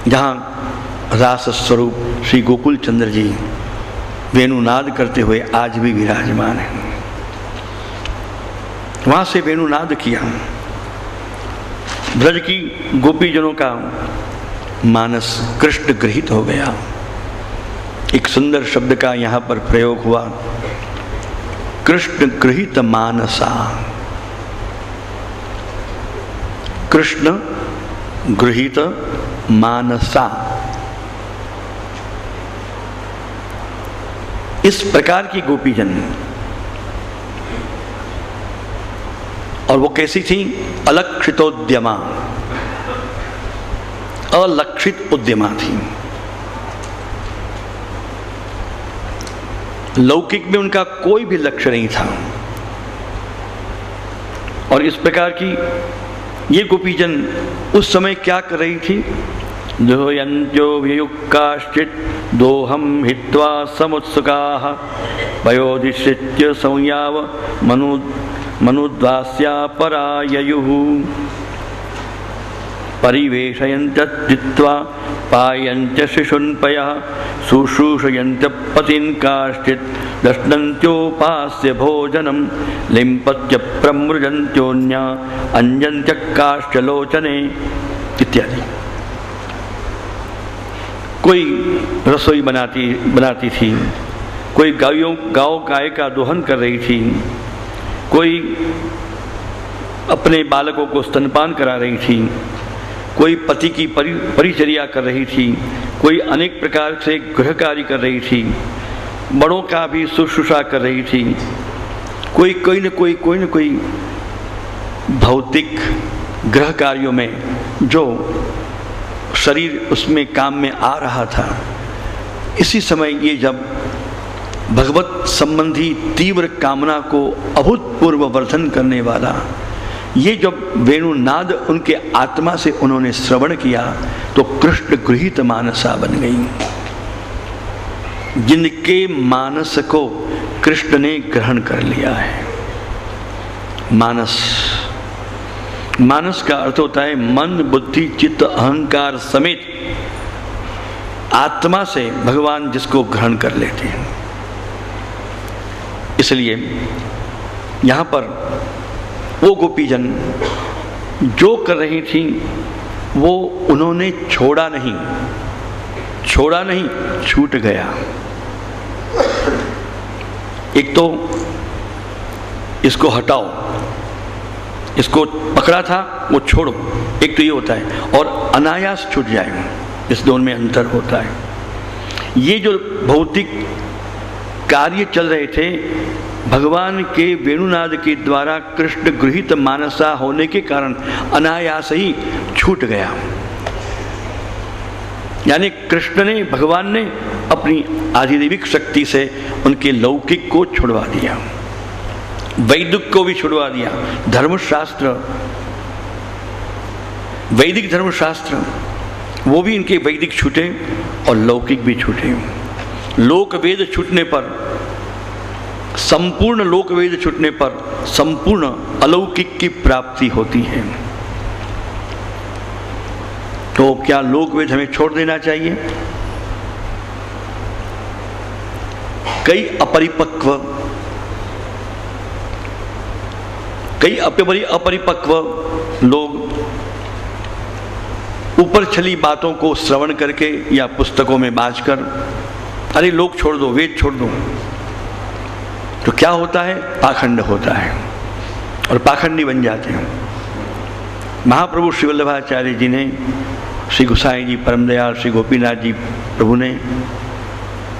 जहाँ रास स्वरूप श्री गोकुल चंद्र जी वेणुनाद करते हुए आज भी विराजमान है। वहां से वेणुनाद किया। ब्रज की गोपीजनों का मानस कृष्ण गृहीत हो गया। एक सुंदर शब्द का यहाँ पर प्रयोग हुआ, कृष्ण गृहीत मानसा। कृष्ण गृहीत मानसा, इस प्रकार की गोपीजन। और वो कैसी थी? अलक्षितोद्यमा, अलक्षित उद्यमा थी। लौकिक में उनका कोई भी लक्ष्य नहीं था। और इस प्रकार की ये गोपीजन उस समय क्या कर रही थी? जोयन्त्यो वियुक्काश्चित् दोहम हित्वा समुत्सुकाः वयोधिश्चित्य संयाव मनुद्वास्या पराययुः परिवेशयन्त्यत्वा पायन्च शिशुन्पयः शुश्रूषयन्त्य पतिन् काश्चित् दश्नन्त्योपास्य भोजनं लिम्पत्य प्रमृजन्त्योऽन्या अंजन्त्य काश्चलोचने इत्यादि। कोई रसोई बनाती थी, कोई गायों गाय का दोहन कर रही थी, कोई अपने बालकों को स्तनपान करा रही थी, कोई पति की परिचर्या कर रही थी, कोई अनेक प्रकार से गृह कार्य कर रही थी, बड़ों का भी शुश्रूषा कर रही थी, कोई न कोई भौतिक गृह कार्यों में जो शरीर उसमें काम में आ रहा था। इसी समय ये जब भगवत संबंधी तीव्र कामना को अभूतपूर्व वर्धन करने वाला ये जब वेणुनाद उनके आत्मा से उन्होंने श्रवण किया तो कृष्ण गृहीत मानसा बन गई। जिनके मानस को कृष्ण ने ग्रहण कर लिया है। मानस मानस का अर्थ होता है मन, बुद्धि, चित्त, अहंकार समेत आत्मा से भगवान जिसको ग्रहण कर लेते हैं। इसलिए यहाँ पर वो गोपीजन जो कर रही थी वो उन्होंने छोड़ा नहीं, छूट गया। एक तो इसको हटाओ, इसको पकड़ा था वो छोड़ो, एक तो ये होता है, और अनायास छूट जाए, इस दोनों में अंतर होता है। ये जो भौतिक कार्य चल रहे थे भगवान के वेणुनाद के द्वारा कृष्ण गृहीत मानसा होने के कारण अनायास ही छूट गया। यानी कृष्ण ने, भगवान ने अपनी आधिदैविक शक्ति से उनके लौकिक को छुड़वा दिया, वैदिक को भी छुड़वा दिया। धर्मशास्त्र, वैदिक धर्मशास्त्र वो भी इनके वैदिक छूटे और लौकिक भी छूटे। लोक वेद छूटने पर, संपूर्ण लोक वेद छूटने पर संपूर्ण अलौकिक की प्राप्ति होती है। तो क्या लोक वेद हमें छोड़ देना चाहिए? कई अपरिपक्व लोग ऊपर छली बातों को श्रवण करके या पुस्तकों में बाझकर, अरे लोग छोड़ दो, वेद छोड़ दो, तो क्या होता है? पाखंड होता है और पाखंडी बन जाते हैं। महाप्रभु श्री वल्लभाचार्य जी ने, श्री गोसाई जी परम दयाल, श्री गोपीनाथ जी प्रभु ने,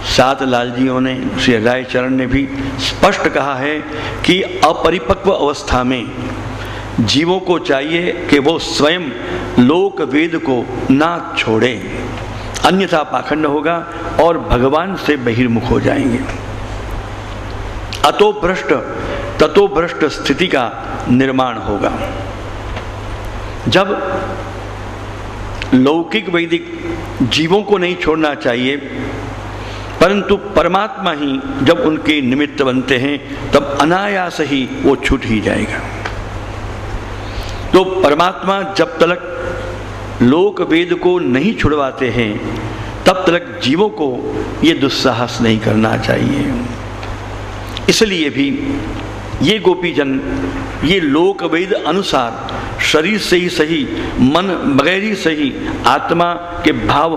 सात लाल जियों ने, श्री राय चरण ने भी स्पष्ट कहा है कि अपरिपक्व अवस्था में जीवों को चाहिए कि वो स्वयं लोक वेद को ना छोड़े, अन्यथा पाखंड होगा और भगवान से बहिर्मुख हो जाएंगे। अतो भ्रष्ट ततो भ्रष्ट स्थिति का निर्माण होगा। जब लौकिक वैदिक जीवों को नहीं छोड़ना चाहिए, परंतु परमात्मा ही जब उनके निमित्त बनते हैं तब अनायास ही वो छूट ही जाएगा। तो परमात्मा जब तक लोक वेद को नहीं छुड़वाते हैं तब तक जीवों को ये दुस्साहस नहीं करना चाहिए। इसलिए भी ये गोपीजन ये लोक वेद अनुसार शरीर से ही सही, मन बगैर ही सही, आत्मा के भाव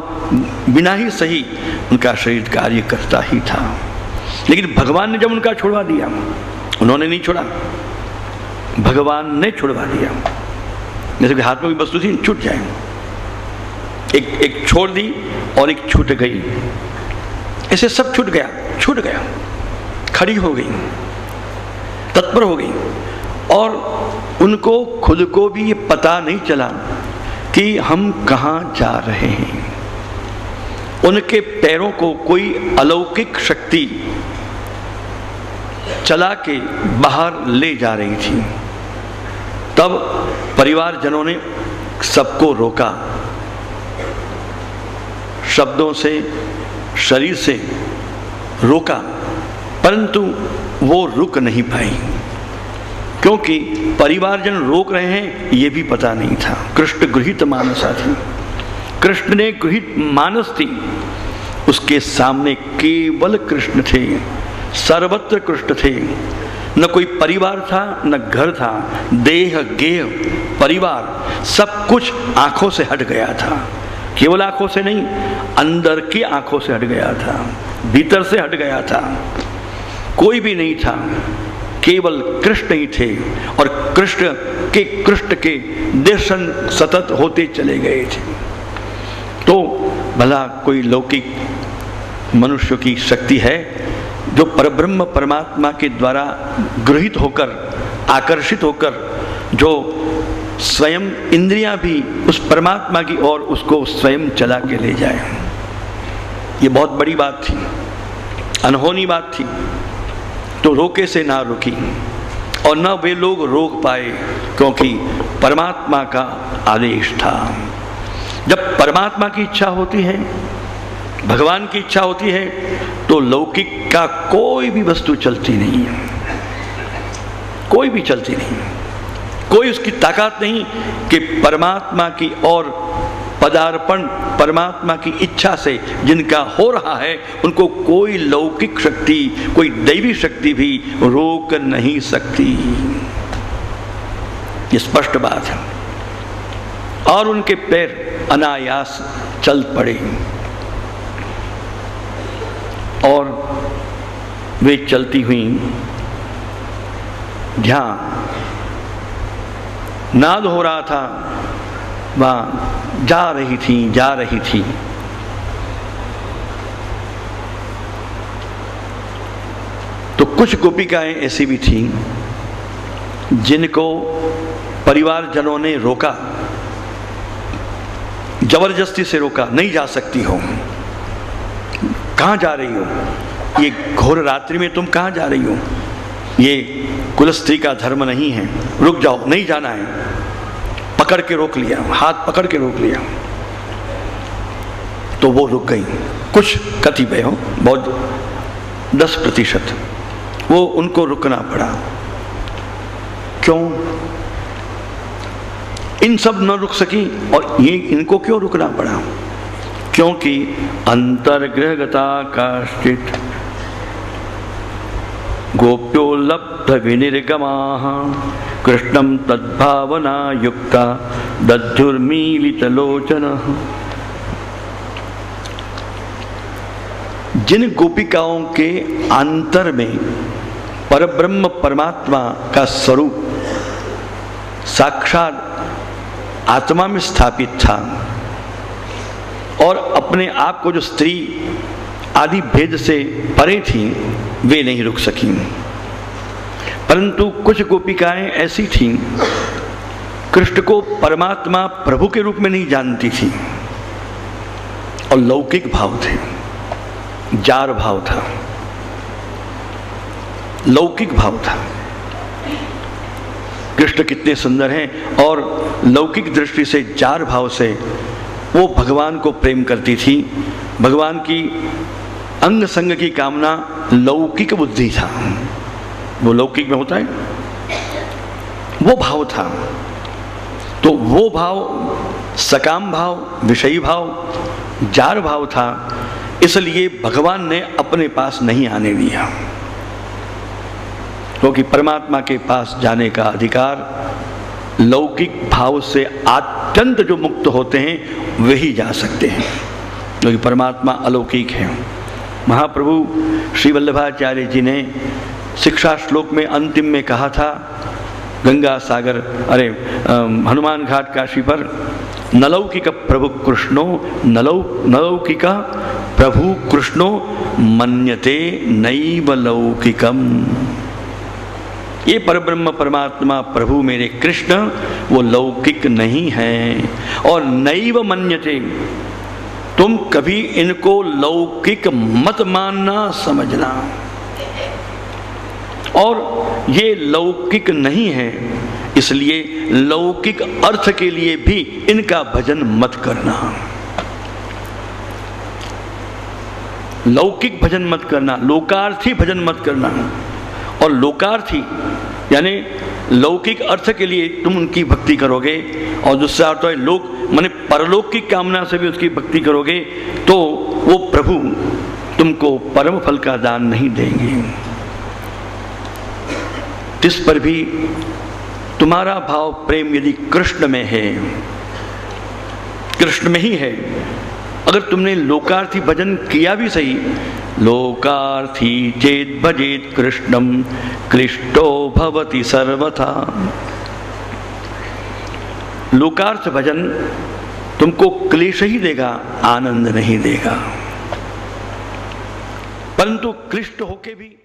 बिना ही सही उनका शरीर कार्य करता ही था। लेकिन भगवान ने जब उनका छुड़वा दिया, उन्होंने नहीं छोड़ा, भगवान ने छुड़वा दिया। जैसे कि हाथ में कोई वस्तु थी, छूट जाए, एक छोड़ दी और एक छूट गई, ऐसे सब छूट गया, खड़ी हो गई, तत्पर हो गई, और उनको खुद को भी ये पता नहीं चला कि हम कहाँ जा रहे हैं। उनके पैरों को कोई अलौकिक शक्ति चला के बाहर ले जा रही थी। तब परिवारजनों ने सबको रोका, शब्दों से, शरीर से रोका, परंतु वो रुक नहीं पाई, क्योंकि परिवारजन रोक रहे हैं ये भी पता नहीं था। कृष्ण गृहीत मानसा थी, कृष्ण ने गृहीत मानस थी, उसके सामने केवल कृष्ण थे, सर्वत्र कृष्ण थे। न कोई परिवार था, न घर था, देह गेह परिवार सब कुछ आंखों से हट गया था। केवल आंखों से नहीं, अंदर की आंखों से हट गया था, भीतर से हट गया था। कोई भी नहीं था, केवल कृष्ण ही थे, और कृष्ण के दर्शन सतत होते चले गए थे। तो भला कोई लौकिक मनुष्य की शक्ति है जो परब्रह्म परमात्मा के द्वारा गृहीत होकर, आकर्षित होकर, जो स्वयं इंद्रियां भी उस परमात्मा की ओर उसको स्वयं चला के ले जाए। ये बहुत बड़ी बात थी, अनहोनी बात थी। तो रोके से ना रुकी, और न वे लोग रोक पाए, क्योंकि परमात्मा का आदेश था। जब परमात्मा की इच्छा होती है, भगवान की इच्छा होती है, तो लौकिक का कोई भी वस्तु चलती नहीं है, कोई भी चलती नहीं। कोई उसकी ताकत नहीं कि परमात्मा की और पदार्पण परमात्मा की इच्छा से जिनका हो रहा है उनको कोई लौकिक शक्ति, कोई दैवी शक्ति भी रोक नहीं सकती। ये स्पष्ट बात है। और उनके पैर अनायास चल पड़े और वे चलती हुई ध्यान नाद हो रहा था, वहां जा रही थी। तो कुछ गोपिकाएं ऐसी भी थीं जिनको परिवारजनों ने रोका, जबरदस्ती से रोका, नहीं जा सकती हो, कहां जा रही हो, ये घोर रात्रि में तुम कहां जा रही हो, ये कुलस्त्री का धर्म नहीं है, रुक जाओ, नहीं जाना है। पकड़ के रोक लिया, हाथ पकड़ के रोक लिया। तो वो रुक गई। कुछ कतिपय हो, बहुत 10% वो उनको रुकना पड़ा। क्यों? इन सब न रुक सकी और ये इनको क्यों रुकना पड़ा? क्योंकि अंतर्गृहगता काश्चित् गोप्योल्लब्ध विनिर्गमाः कृष्णं तद्भावना युक्ता दद्धुर्मीलितलोचनः। जिन गोपिकाओं के अंतर में परब्रह्म परमात्मा का स्वरूप साक्षात आत्मा में स्थापित था और अपने आप को जो स्त्री आदि भेद से परे थी, वे नहीं रुक सकी। परंतु कुछ गोपिकाएं ऐसी थीं, कृष्ण को परमात्मा प्रभु के रूप में नहीं जानती थी और लौकिक भाव थे, जार भाव था, लौकिक भाव था। कृष्ण कितने सुंदर हैं और लौकिक दृष्टि से, जार भाव से वो भगवान को प्रेम करती थी। भगवान की अंग संग की कामना लौकिक बुद्धि था, वो लौकिक में होता है, वो भाव था। तो वो भाव सकाम भाव, विषयी भाव, जार भाव था, इसलिए भगवान ने अपने पास नहीं आने दिया। क्योंकि परमात्मा के पास जाने का अधिकार लौकिक भाव से अत्यंत जो मुक्त होते हैं वही जा सकते हैं, क्योंकि परमात्मा अलौकिक है। महाप्रभु श्री वल्लभाचार्य जी ने शिक्षा श्लोक में अंतिम में कहा था, गंगा सागर हनुमान घाट काशी पर, नलौकिक प्रभु कृष्णो नलौकिक प्रभु कृष्णो मन्यते नैव लौकिकम। ये परब्रह्म परमात्मा प्रभु मेरे कृष्ण वो लौकिक नहीं है। और नैव मन्यते, तुम कभी इनको लौकिक मत मानना, समझना। और ये लौकिक नहीं है, इसलिए लौकिक अर्थ के लिए भी इनका भजन मत करना। लौकिक भजन मत करना, लोकार्थी भजन मत करना। और लोकार्थी यानी लौकिक अर्थ के लिए तुम उनकी भक्ति करोगे और दूसरा अर्थ है लोक माने परलोक की कामना से भी उसकी भक्ति करोगे, तो वो प्रभु तुमको परम फल का दान नहीं देंगे। इस पर भी तुम्हारा भाव प्रेम यदि कृष्ण में है, कृष्ण में ही है, अगर तुमने लोकार्थी भजन किया भी सही, लोकार्थी चेत भजेत कृष्णम क्लिष्टो भवति सर्वथा। लोकार्थ भजन तुमको क्लेश ही देगा, आनंद नहीं देगा। परंतु क्लिष्ट होके भी